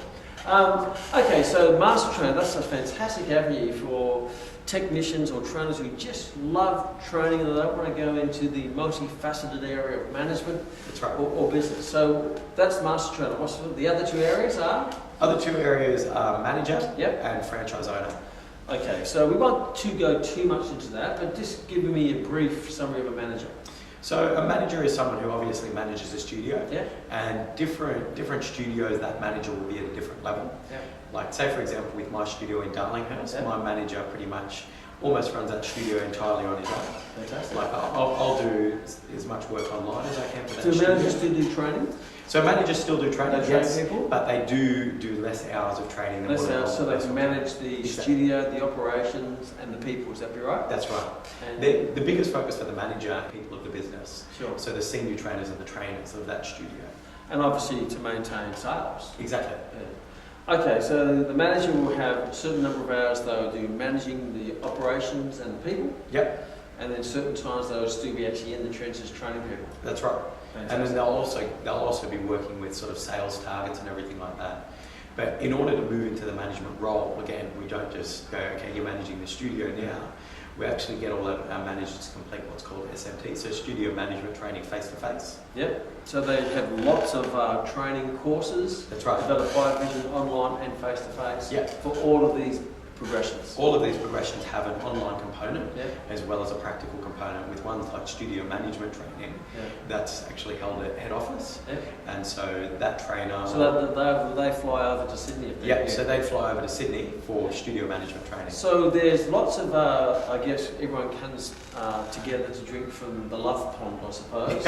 Okay, so master trainer, that's a fantastic avenue for technicians or trainers who just love training and they don't want to go into the multifaceted area of management.
That's right.
or business. So that's master trainer. What's the other two areas are?
Other two areas are manager
Yep.
and franchise owner.
Okay, so we won't go too much into that, but just give me a brief summary of a manager.
So a manager is someone who obviously manages a studio,
Yeah.
and different studios, that manager will be at a different level.
Yeah.
Like say for example with my studio in Darlinghurst,
Yeah.
my manager pretty much almost runs that studio entirely on his own.
Fantastic.
Like I'll do as much work online as I can for that
Do
studio.
managers still do training?
So managers still do training,
They train
yes,
people?
but they do less hours of training than
Less
what a
hours, so
normal
they can
person
manage the
Exactly.
studio, the operations, and the people. Is that be right?
That's right.
And
The biggest focus for the manager are people of the business.
sure.
So the senior trainers and the trainers of that studio.
And obviously to maintain sales.
Exactly.
Yeah. Okay, so the manager will have a certain number of hours they'll do managing the operations and the people,
Yep,
and then certain times they'll still be actually in the trenches training people.
that's right. And then
Fantastic.
they'll also be working with sort of sales targets and everything like that. But in order to move into the management role, again, we don't just go, okay, you're managing the studio now. We actually get all of our managers to complete what's called SMT, so studio management training face to face.
Yep. So they have lots of training courses
That's right.
developed by Vision online and face to face
Yep.
for all of these progressions.
All of these progressions have an online component
Yeah.
as well as a practical component with ones like studio management training
Yeah.
that's actually held at head office.
Yeah.
And so that trainer...
So that they fly over to Sydney if they
Yep,
do.
so they fly over to Sydney for studio management training.
So there's lots of, I guess everyone comes together to drink from the love pond, I suppose.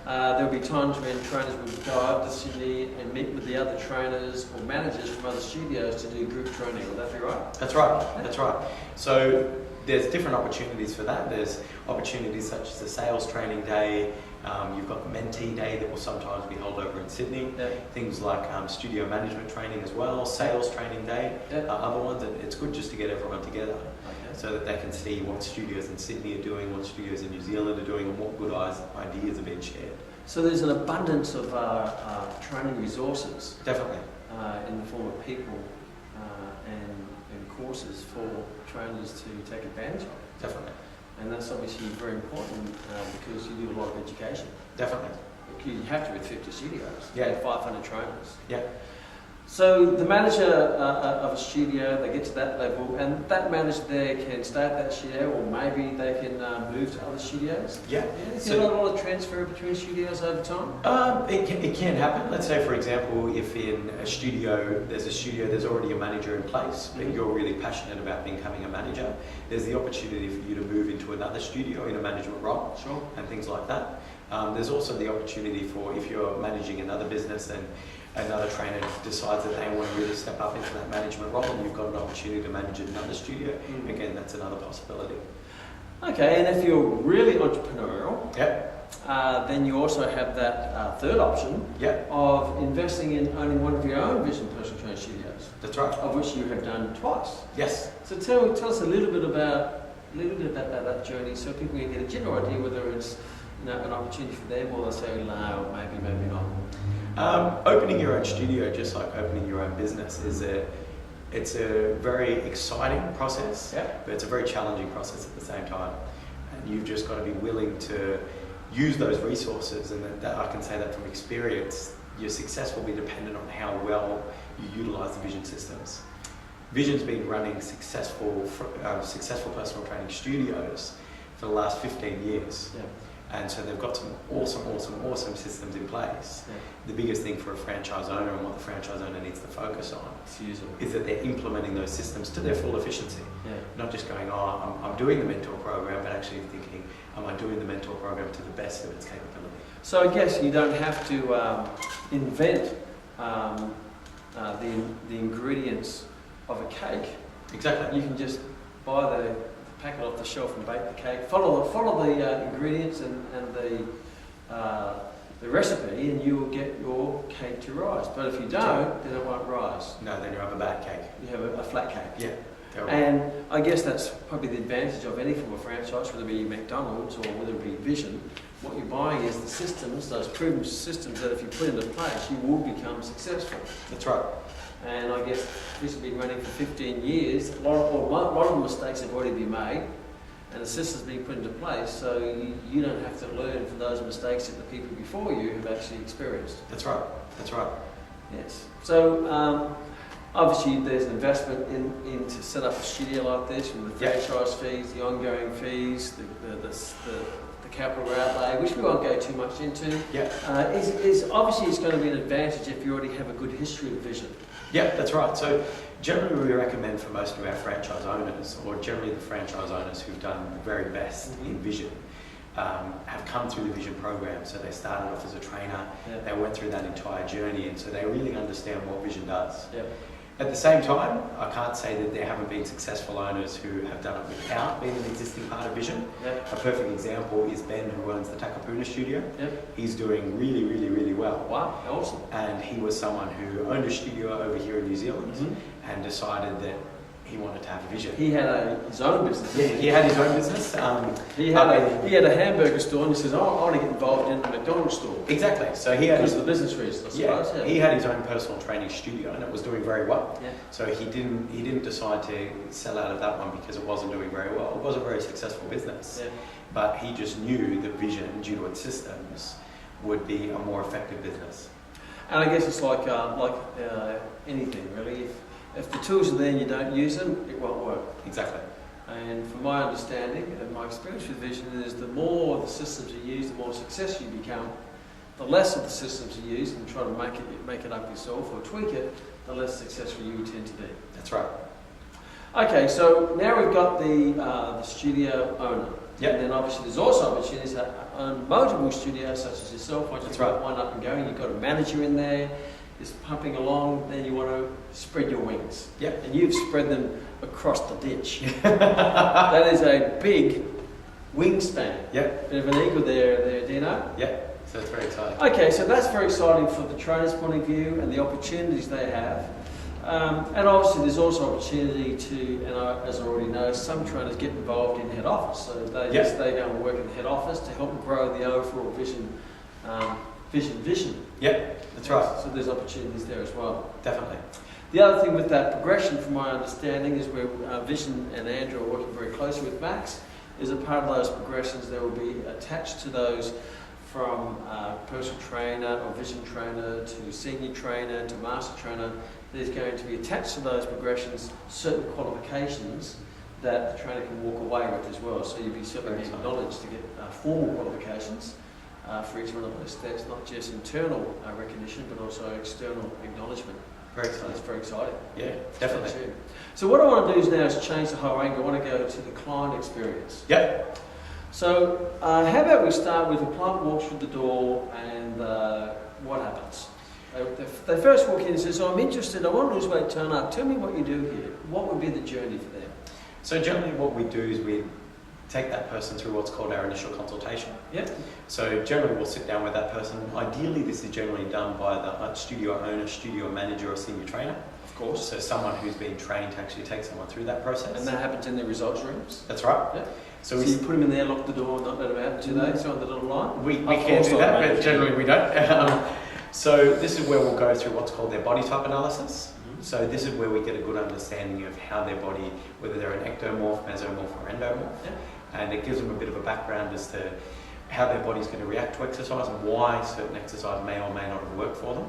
There'll be times when trainers will go over to Sydney and meet with the other trainers or managers from other studios to do group training. Will that be right?
That's right, that's right. So there's different opportunities for that. There's opportunities such as the sales training day. You've got the mentee day that will sometimes be held over in Sydney.
Yeah.
Things like studio management training as well, sales training day,
Yeah.
other ones. And it's good just to get everyone together
Okay.
so that they can see what studios in Sydney are doing, what studios in New Zealand are doing, and what good ideas are being shared.
So there's an abundance of training resources
Definitely.
in the form of people and courses for trainers to take advantage of.
Definitely.
And that's obviously very important because you do a lot of education.
Definitely.
You have to with 50 studios,
Yeah.
500 trainers.
Yeah.
So the manager of a studio, they get to that level, and that manager there can stay at that studio, or maybe they can move to other studios.
Yeah.
Is there a lot of transfer between studios over time?
It can happen. Let's say, for example, if in a studio, there's already a manager in place, but you're really passionate about becoming a manager, there's the opportunity for you to move into another studio in a management role
Sure.
and things like that. There's also the opportunity for if you're managing another business and another trainer decides that they want to really step up into that management role and you've got an opportunity to manage another studio, again, that's another possibility.
Okay, and if you're really entrepreneurial,
Yep.
then you also have that third option
Yep.
of investing in owning one of your own Vision personal training studios,
That's right.
of which you have done twice.
Yes.
So tell us a little bit about that journey, so people can get a general idea whether it's an opportunity for them, or they'll say no, maybe not.
Opening your own studio, just like opening your own business, it's a very exciting process,
Yeah.
but it's a very challenging process at the same time. And you've just got to be willing to use those resources, and that I can say that from experience, your success will be dependent on how well you utilize the Vision systems. Vision's been running successful personal training studios for the last 15 years.
Yeah.
And so they've got some awesome systems in place.
Yeah.
The biggest thing for a franchise owner and what the franchise owner needs to focus on
It's usable.
is that they're implementing those systems to their full efficiency.
Yeah.
Not just going, I'm doing the mentor program, but actually thinking, am I doing the mentor program to the best of its capability?
So I guess you don't have to invent the ingredients of a cake.
Exactly.
You can just buy the packet off the shelf and bake the cake. Follow the ingredients and the the recipe and you will get your cake to rise. But if you don't, then it won't rise.
No, then you have a bad cake.
You have a flat cake.
Yeah. Terrible.
And I guess that's probably the advantage of any form of franchise, whether it be McDonald's or whether it be Vision. What you're buying is the systems, those proven systems that if you put into place, you will become successful.
That's right.
And I guess this has been running for 15 years. A lot of the mistakes have already been made, and the system's been put into place, so you don't have to learn from those mistakes that the people before you have actually experienced.
That's right. That's right.
Yes. So obviously there's an investment in to set up a studio like this, with the franchise fees, the ongoing fees, the capital outlay, which we won't go too much into.
Yeah.
Is obviously it's going to be an advantage if you already have a good history of Vision.
Yeah, that's right. So generally we recommend for most of our franchise owners, or generally the franchise owners who've done the very best in Vision, have come through the Vision program. So they started off as a trainer, they went through that entire journey, and so they really understand what Vision does.
Yeah.
At the same time, I can't say that there haven't been successful owners who have done it without being an existing part of Vision.
Yep.
A perfect example is Ben, who owns the Takapuna studio.
Yep.
He's doing really, really, really well.
Wow, awesome.
And he was someone who owned a studio over here in New Zealand and decided that he wanted to have a vision.
He had his own business.
Yeah, he had his own business.
He had a hamburger store, and he says, "I want to get involved in the McDonald's store."
Exactly. So he had
because of the business reasons, I suppose. Yeah.
He had his own personal training studio, and it was doing very well.
Yeah.
So he didn't decide to sell out of that one because it wasn't doing very well. It was a very successful business, but he just knew that Vision, due to its systems, would be a more effective business.
And I guess it's like anything really. If the tools are there and you don't use them, it won't work.
Exactly.
And from my understanding and my experience with Vision is the more the systems are used, the more successful you become. The less of the systems are used and try to make it up yourself or tweak it, the less successful you tend to be.
That's right.
Okay, so now we've got the studio owner.
Yep.
And then obviously there's also opportunities to own multiple studios such as yourself. Once you've got one up and going, you've got a manager in there, it's pumping along, then you want to spread your wings.
Yep.
And you've spread them across the ditch. That is a big wingspan.
Yep.
Bit of an eagle there, Dino.
Yep. So it's very exciting.
Okay, so that's very exciting for the trainer's point of view and the opportunities they have. And obviously there's also opportunity to, and as I already know, some trainers get involved in head office. So they go and work in the head office to help grow the overall vision.
Yep, that's right.
So there's opportunities there as well.
Definitely.
The other thing with that progression, from my understanding, is where Vision and Andrew are working very closely with Max, is a part of those progressions there will be attached to those from personal trainer or vision trainer to senior trainer to master trainer. There's going to be attached to those progressions certain qualifications that the trainer can walk away with as well. So you'll be certainly acknowledged to get formal qualifications for each one of those steps, not just internal recognition, but also external acknowledgement.
Very exciting.
That's very exciting.
Yeah, definitely.
So what I want to do is now is change the whole angle. I want to go to the client experience.
Yep.
So how about we start with the client walks through the door and what happens? They first walk in and say, "So I'm interested, I want to lose weight, turn up. Tell me what you do here." What would be the journey for them?
So generally what we do is we take that person through what's called our initial consultation.
Yep.
So generally we'll sit down with that person. Ideally this is generally done by the studio owner, studio manager or senior trainer.
Of course.
So someone who's been trained to actually take someone through that process.
And that happens in the results rooms?
That's right.
Yeah.
So
you put them in there, lock the door, and not let them out in 2 days, so on the little line?
We can do that, but generally we don't. So this is where we'll go through what's called their body type analysis. So this is where we get a good understanding of how their body, whether they're an ectomorph, mesomorph or endomorph.
Yeah.
And it gives them a bit of a background as to how their body's going to react to exercise and why certain exercise may or may not have worked for them.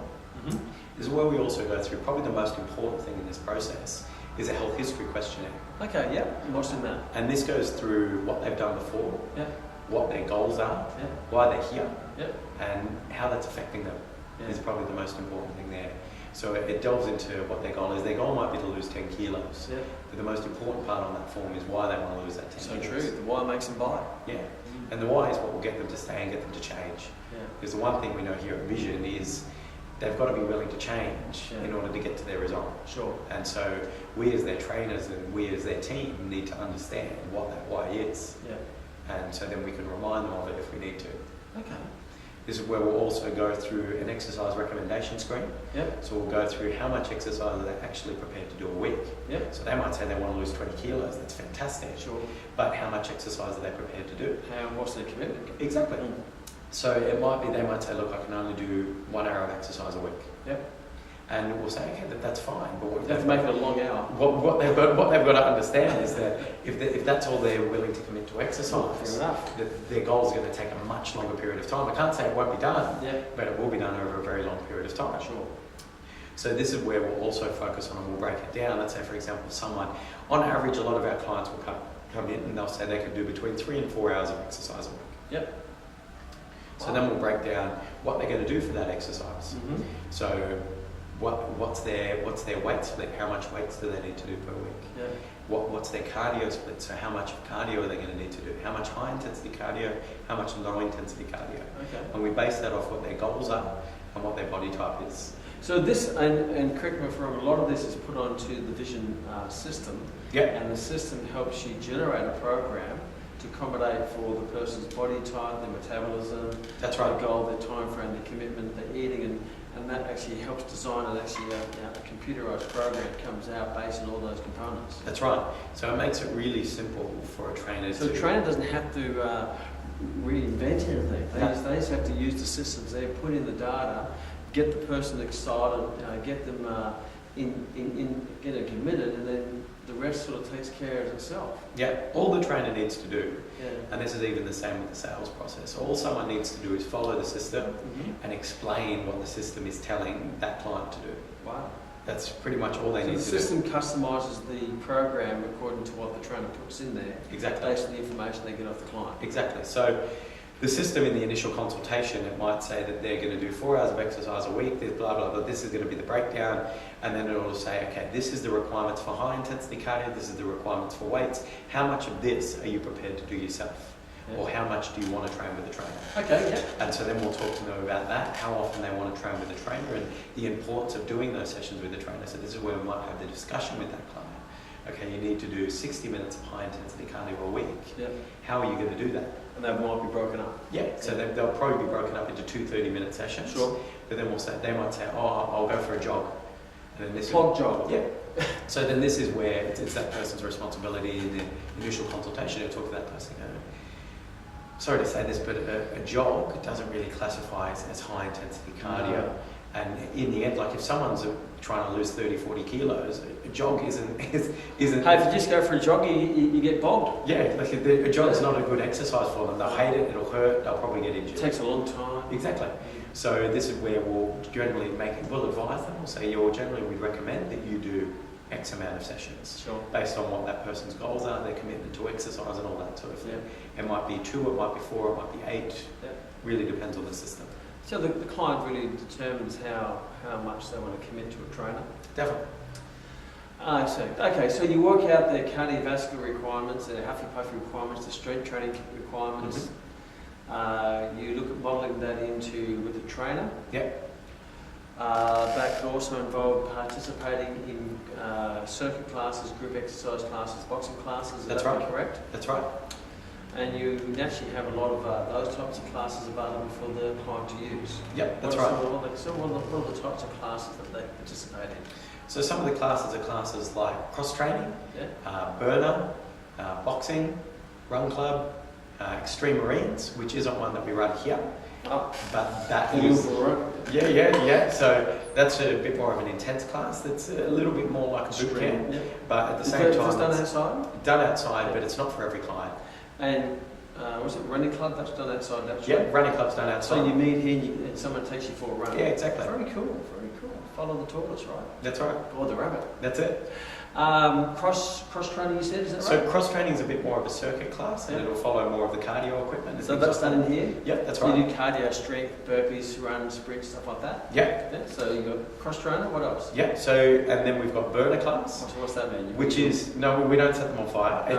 This is where we also go through probably the most important thing in this process is a health history questionnaire.
Okay, yeah. What's in that?
And this goes through what they've done before, what their goals are, why they're here, and how that's affecting them is probably the most important thing there. So it delves into what their goal is. Their goal might be to lose 10 kilos, but the most important part on that form is why they want to lose that 10 kilos.
So true. The why makes them buy.
Yeah. And the why is what will get them to stay and get them to change. Because the one thing we know here at Vision is they've got to be willing to change in order to get to their result.
Sure.
And so we as their trainers and we as their team need to understand what that why is. And so then we can remind them of it if we need to.
Okay.
This is where we'll also go through an exercise recommendation screen.
Yep.
So we'll go through how much exercise are they actually prepared to do a week.
Yep.
So they might say they want to lose 20 kilos, that's fantastic.
Sure.
But how much exercise are they prepared to do?
What's their commitment?
Exactly. So it might be, they might say, look, I can only do 1 hour of exercise a week.
Yep.
And we'll say, okay, that's fine. But what
You have to make it a long hour.
what they've got to understand is that if that's all they're willing to commit to exercise,
Fair enough.
their goal is going to take a much longer period of time. I can't say it won't be done,
Yeah.
but it will be done over a very long period of time.
Sure.
So this is where we'll also focus on, and we'll break it down. Let's say, for example, someone, on average, a lot of our clients will come in and they'll say they can do between 3 and 4 hours of exercise a week.
Yep.
So then we'll break down what they're going to do for that exercise.
Mm-hmm.
So what's their weight split? How much weights do they need to do per week?
Yeah.
What's their cardio split? So how much cardio are they going to need to do? How much high intensity cardio? How much low intensity cardio?
Okay.
And we base that off what their goals are and what their body type is.
So this, and correct me if I'm wrong, a lot of this is put onto the Vision system.
Yeah.
And the system helps you generate a program to accommodate for the person's body type, their metabolism,
That's right.
their goal, their time frame, their commitment, their eating, and that actually helps design and actually a computerized program comes out based on all those components.
That's right. So it makes it really simple for a trainer
So
to...
the trainer doesn't have to reinvent anything. They just have to use the systems there, put in the data, get the person excited, get them get them committed, and then the rest sort of takes care of itself.
Yeah, all the trainer needs to do,
Yeah.
and this is even the same with the sales process, all someone needs to do is follow the system
Mm-hmm.
and explain what the system is telling that client to do.
Wow.
That's pretty much all they
So
need
the
to do.
system customises the program according to what the trainer puts in there,
Exactly.
based on the information they get off the client.
Exactly. So the system in the initial consultation, it might say that they're going to do 4 hours of exercise a week, there's blah, blah, blah, this is going to be the breakdown, and then it'll say, okay, this is the requirements for high intensity cardio, this is the requirements for weights, how much of this are you prepared to do yourself?
Yeah.
Or how much do you want to train with a trainer?
Okay, yeah.
And so then we'll talk to them about that, how often they want to train with a trainer, and the importance of doing those sessions with a trainer. So this is where we might have the discussion with that client. Okay, you need to do 60 minutes of high intensity cardio a week.
Yeah.
How are you going to do that?
And they might be broken up.
Yeah, so they'll probably be broken up into 2 30-minute sessions.
Sure.
But then they might say, oh, I'll go for a jog. And then this
Plug jog.
Yeah. So then this is where it's that person's responsibility in the initial consultation to talk to that person. Sorry to say this, but a jog doesn't really classify as high intensity cardio.
No.
And in the end, like if someone's trying to lose 30, 40 kilos, a jog isn't.
Hey, if you just go for a jog, you get bogged.
Yeah, like a jog's not a good exercise for them. They'll hate it, it'll hurt, they'll probably get injured.
It takes a long time.
Exactly. So this is where we'll generally we'll advise them, we'll say, we recommend that you do X amount of sessions.
Sure.
Based on what that person's goals are, their commitment to exercise and all that sort of thing.
Yeah.
It might be 2, it might be 4, it might be 8.
Yeah.
Really depends on the system.
So the client really determines how much they want to commit to a trainer.
Definitely.
I see. Okay, so you work out their cardiovascular requirements, their huffy-puffy requirements, the strength training requirements. You look at modelling that into with the trainer.
Yep.
That could also involve participating in circuit classes, group exercise classes, boxing classes. Is
That's
that
right.
correct?
That's right.
And you naturally have a lot of those types of classes available for the client to use.
Yep, that's
What
right.
are the types of classes that they participate in?
So some of the classes are classes like cross-training,
Yeah.
burner, boxing, run club, extreme marines, which isn't one that we run here.
Oh,
But that
you
is...
for it.
Yeah. So that's a bit more of an intense class. That's a little bit more like a boot camp.
Yeah.
But at the
Is
same
that
time,
just done
it's
outside?
done outside, but it's not for every client.
And was it running club? That's done outside. That's
Yeah,
right.
running club's done outside.
So you meet here and someone takes you for a run.
Yeah, exactly.
Very cool. Very cool. Follow the tortoise, right?
That's right.
Or the rabbit.
That's it.
Cross training, you said, is that right?
So cross training is a bit more of a circuit class, and
Yeah.
it'll follow more of the cardio equipment. and
So
things
that's
like
done
that.
in here?
Yep, that's
You
right.
do cardio, strength, burpees, run, sprints, stuff like that?
Yeah.
Yeah. So you got cross trainer, what else?
Yeah. So and then we've got burner class,
What's that mean?
which is we don't set them on fire.
No.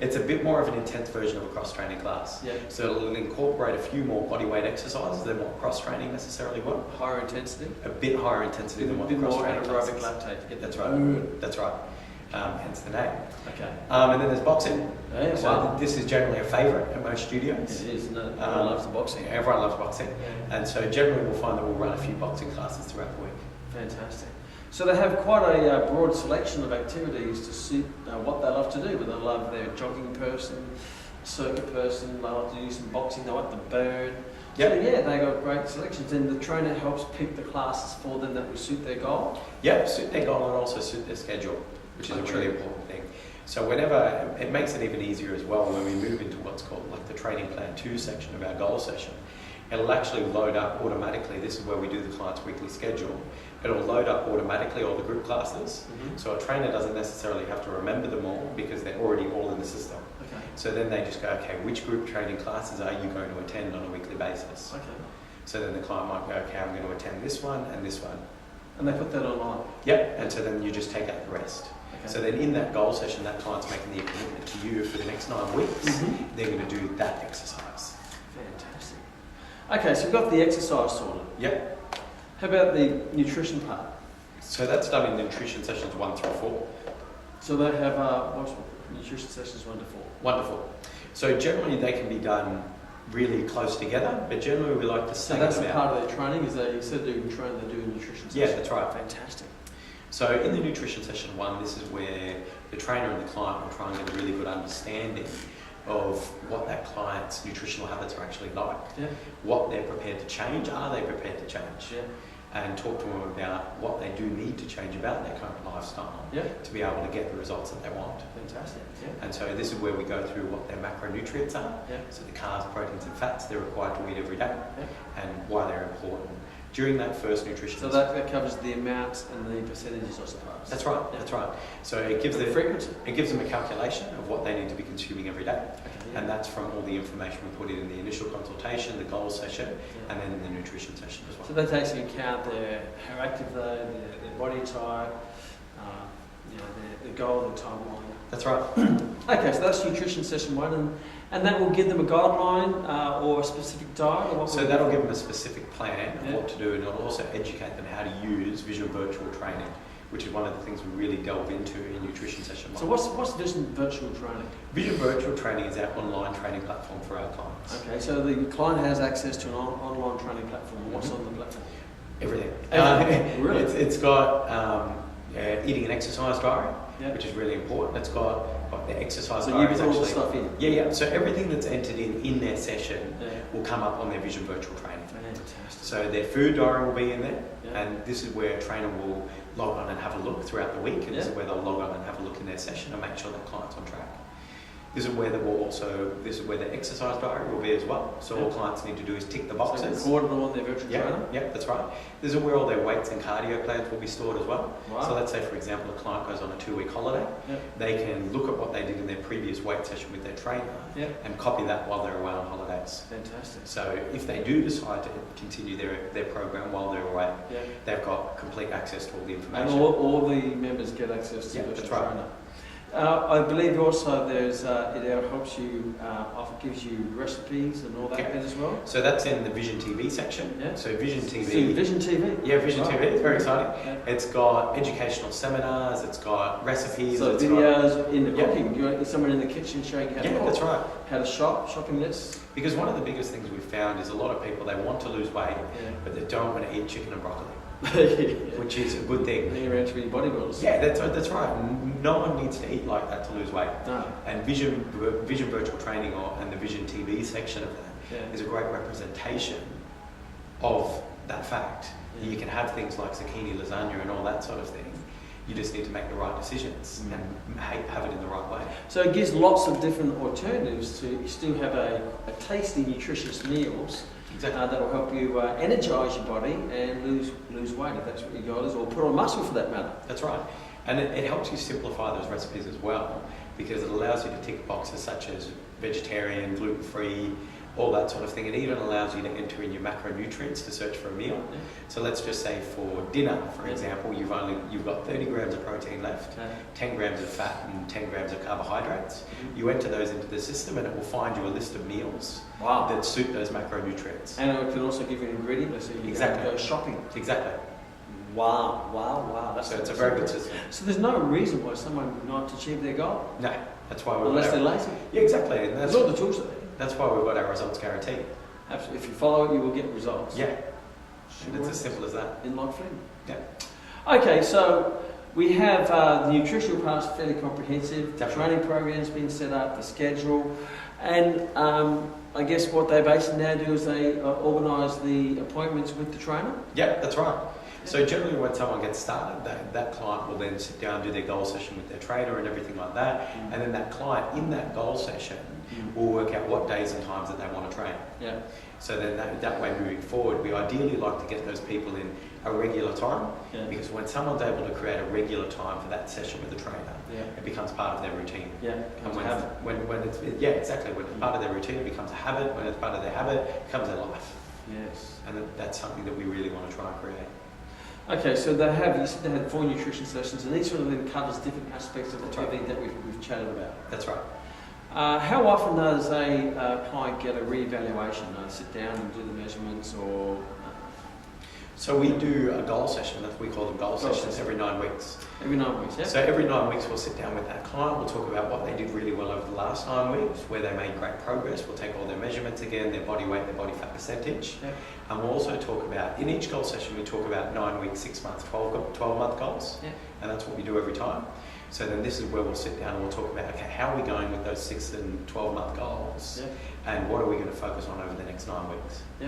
It's a bit more of an intense version of a cross training class.
Yeah.
So it'll incorporate a few more body weight exercises than what cross training necessarily will.
Higher intensity?
A bit higher intensity than what
a bit
the cross
more
training class
anaerobic
is.
lactate to get
That's
that.
right. That's right. hence the name.
Okay.
And then there's boxing.
Yeah,
So
wow.
this is generally a favourite at most studios.
It is, isn't it? Everyone loves the boxing.
Everyone loves boxing.
Yeah.
And so generally we'll find that we'll run a few boxing classes throughout the week.
Fantastic. So they have quite a broad selection of activities to suit what they love to do. But they love their jogging person, circuit person, they like to do some boxing, they like to burn.
Yep.
So yeah, they got great selections, and the trainer helps pick the classes for them that will suit their goal.
Yep, suit their goal and also suit their schedule, which is a really important thing. So whenever, it makes it even easier as well when we move into what's called like the training plan 2 section of our goal session. It'll actually load up automatically. This is where we do the client's weekly schedule. It'll load up automatically all the group classes.
Mm-hmm.
So a trainer doesn't necessarily have to remember them all because they're already all in the system.
Okay.
So then they just go, okay, which group training classes are you going to attend on a weekly basis?
Okay.
So then the client might go, okay, I'm going to attend this one and this one.
And they put that online.
Yep, and so then you just take out the rest.
Okay.
So then in that goal session, that client's making the commitment to you for the next 9 weeks.
Mm-hmm.
They're going to do that exercise.
Fantastic. Okay, so we've got the exercise sorted.
Yep.
How about the nutrition part?
So that's done in the nutrition sessions 1 through 4.
So they have what's nutrition sessions 1 to 4.
Wonderful. So generally they can be done really close together, but generally we like to
So
say
that's a
about.
part of their training, is they instead of doing training, they do a nutrition session.
Yeah, that's right.
Fantastic.
So in the nutrition session 1, this is where the trainer and the client will try and get a really good understanding of what that client's nutritional habits are actually like.
Yeah.
What they're prepared to change, are they prepared to change?
Yeah.
And talk to them about what they do need to change about their current lifestyle
Yeah.
to be able to get the results that they want.
Fantastic. Yeah.
And so this is where we go through what their macronutrients are,
Yeah.
so the carbs, proteins and fats they're required to eat every day,
Yeah.
and why they're important. During that first nutrition
So that covers the amounts and the percentages, I suppose.
That's right,
Yeah.
that's right. So it gives
The
them
frequency.
it gives them a calculation of what they need to be consuming every day.
Okay, yeah.
And that's from all the information we put in the initial consultation, the goal session,
Yeah.
and then in the nutrition session as well.
So that takes into account how active they are, their body type, their goal, their timeline.
That's right.
Okay, so that's nutrition session 1, and that will give them a guideline or a specific diet, or what?
So that'll give them a specific plan of
Yeah.
what to do, and it'll also educate them how to use visual virtual training, which is one of the things we really delve into in nutrition session 1.
So what's vision virtual training?
Visual virtual training is our online training platform for our clients.
Okay, so the client has access to an online training platform. What's on the platform?
Everything.
Really?
It's got eating and exercise diary,
Yeah.
which is really important. It's got the exercise
So you
diary.
put all the stuff in?
Yeah. So everything that's entered in their session
Yeah.
will come up on their vision virtual training.
Fantastic.
So their food diary will be in there,
Yeah.
and this is where a trainer will log on and have a look throughout the week, and this
Yeah.
is where they'll log on and have a look in their session and make sure that client's on track. This is where the exercise diary will be as well. So all
Yeah.
clients need to do is tick the
So
boxes.
recorded them on their virtual trainer?
Yeah, that's right. This is where all their weights and cardio plans will be stored as well.
Wow.
So let's say, for example, a client goes on a 2-week holiday.
Yeah.
They can look at what they did in their previous weight session with their trainer
Yeah.
and copy that while they're away on holidays.
Fantastic.
So if they do decide to continue their program while they're away,
Yeah.
they've got complete access to all the
And
information.
all the members get access to
Yeah,
the virtual
that's right.
trainer. I believe also there's it helps you, often gives you recipes and all that
Yeah.
bit as well.
So that's in the Vision TV section.
Yeah.
So Vision
So
TV.
Vision TV.
Yeah, Vision
Wow.
TV. It's very exciting.
Yeah.
It's got educational seminars. It's got recipes.
So
it's got-
videos in the
Yeah.
cooking. You're someone in the kitchen showing you how to
Yeah,
cook,
that's right.
how to shop, shopping lists.
Because one of the biggest things we've found is a lot of people, they want to lose weight,
Yeah.
but they don't want to eat chicken and broccoli,
Yeah.
which is a good thing.
Hanging around to be bodybuilders.
Yeah, that's right. No one needs to eat like that to lose weight.
No.
And Vision Virtual Training and the Vision TV section of that
Yeah.
is a great representation of that fact.
Yeah.
You can have things like zucchini, lasagna and all that sort of thing. You just need to make the right decisions
Mm.
and have it in the right way.
So it gives lots of different alternatives to you still have a tasty, nutritious meals
Exactly.
that will help you energise your body and lose weight if that's what your goal is, or put on muscle for that matter.
That's right. And it helps you simplify those recipes as well, because it allows you to tick boxes such as vegetarian, gluten-free, all that sort of thing. It even allows you to enter in your macronutrients to search for a meal.
Yeah.
So let's just say for dinner, for
Yeah.
example, you've got 30 grams of protein left,
Okay.
10 grams of fat and 10 grams of carbohydrates.
Mhm.
You enter those into the system and it will find you a list of meals
Wow.
that suit those macronutrients.
And it can also give you an ingredient, so you
Exactly.
can go shopping.
Exactly.
Wow. That's
So it's a very good system.
So there's no reason why someone would not achieve their goal.
No, that's why we've
Unless
got
they're
our,
lazy.
yeah, exactly. And
There's all the tools there.
that's why we've got our results guarantee.
Absolutely. If you follow it, you will get results.
Yeah, and it's as simple as that.
In like Flynn.
Yeah.
Okay, so we have the nutritional part's fairly comprehensive. The
Definitely.
training program's been set up, the schedule, and I guess what they basically now do is they organise the appointments with the trainer.
Yeah, that's right. So generally when someone gets started, that client will then sit down, do their goal session with their trainer and everything like that. And then that client in that goal session will work out what days and times that they want to train.
Yeah.
So then that way moving forward, we ideally like to get those people in a regular time, because when someone's able to create a regular time for that session with the trainer, it becomes part of their routine.
Yeah.
And when it's exactly, when it's part of their routine, it becomes a habit. When it's part of their habit, it becomes their life.
Yes.
And that's something that we really want to try and create.
Okay, so you said they had 4 nutrition sessions, and each one of them covers different aspects of the everything that we've chatted about.
That's right.
How often does a client get a re-evaluation? Sit down and do the measurements, or?
So we do a goal session, that we call them goal sessions, every 9 weeks.
Every 9 weeks, yeah?
So every 9 weeks we'll sit down with that client, we'll talk about what they did really well over the last 9 weeks, where they made great progress, we'll take all their measurements again, their body weight, their body fat percentage.
Yeah.
And we'll also talk about, in each goal session we talk about 9 weeks, 6 months, 12-month goals.
Yeah.
And that's what we do every time. So then this is where we'll sit down and we'll talk about, okay, how are we going with those 6 and 12-month goals?
Yeah.
And what are we going to focus on over the next 9 weeks?
Yeah.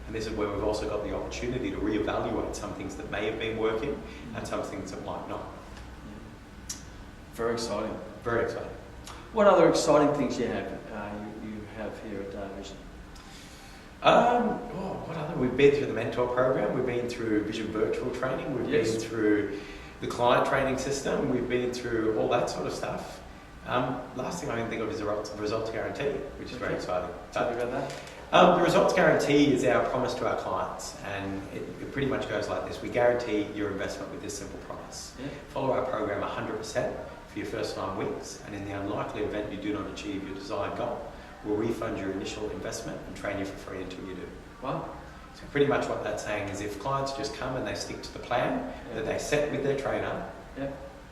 And this is where we've also got the opportunity to reevaluate some things that may have been working and some things that might not.
Very exciting.
Very exciting.
What other exciting things you have here at Vision?
What other? We've been through the mentor program. We've been through Vision virtual training. We've been through the client training system. We've been through all that sort of stuff. Last thing I can think of is the results guarantee, which is very exciting.
Tell me about that.
The results guarantee is our promise to our clients, and it pretty much goes like this. We guarantee your investment with this simple promise.
Yeah.
Follow our program 100% for your first 9 weeks, and in the unlikely event you do not achieve your desired goal, we'll refund your initial investment and train you for free until you do.
Wow.
So pretty much what that's saying is if clients just come and they stick to the plan that they set with their trainer,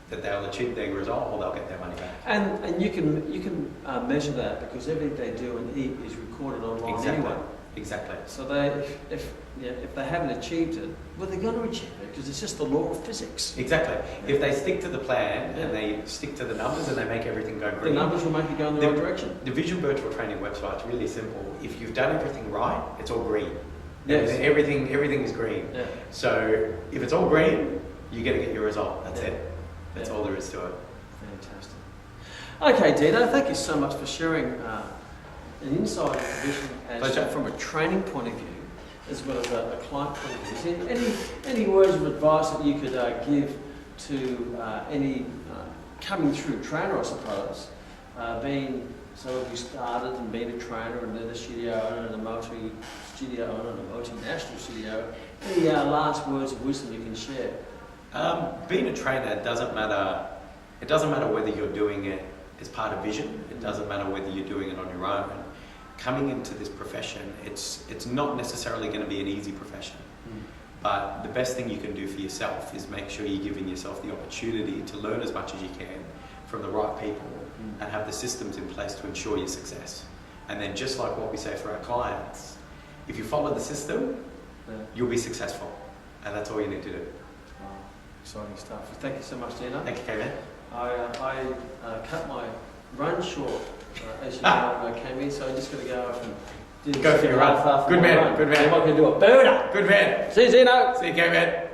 that they'll achieve their result or they'll get their money back.
And you can measure that because everything they do and eat is recorded online anyway.
Exactly.
So if they haven't achieved it, well, they're going to achieve it because it's just the law of physics.
Exactly. If they stick to the plan and they stick to the numbers and they make everything go green,
the numbers will make it go in the right direction.
The Vision Virtual Training website's really simple. If you've done everything right, it's all green.
Yes.
Everything is green.
Yeah.
So if it's all green, you're going to get your result. That's it. That's all there is to it.
Fantastic. Okay, Dino, thank you so much for sharing an insight into Vision from a training point of view, as well as a client point of view. Is there any words of advice that you could give to any coming through trainer, I suppose, being some of you started and being a trainer and then a studio owner and a multi-studio owner and a multinational studio? Any last words of wisdom you can share?
Being a trainer doesn't matter. It doesn't matter whether you're doing it as part of Vision. It doesn't matter whether you're doing it on your own. Coming into this profession, it's not necessarily going to be an easy profession. But the best thing you can do for yourself is make sure you're giving yourself the opportunity to learn as much as you can from the right people and have the systems in place to ensure your success. And then just like what we say for our clients, if you follow the system, you'll be successful. And that's all you need to do.
Exciting stuff. Thank you so much, Dino.
Thank you, Kman.
I cut my run short as you know when I came in, so I'm just going to go off and
go for your run. Good man. Good man.
I'm not going to do a burner.
Good man.
See you, Dino.
See you, Kman.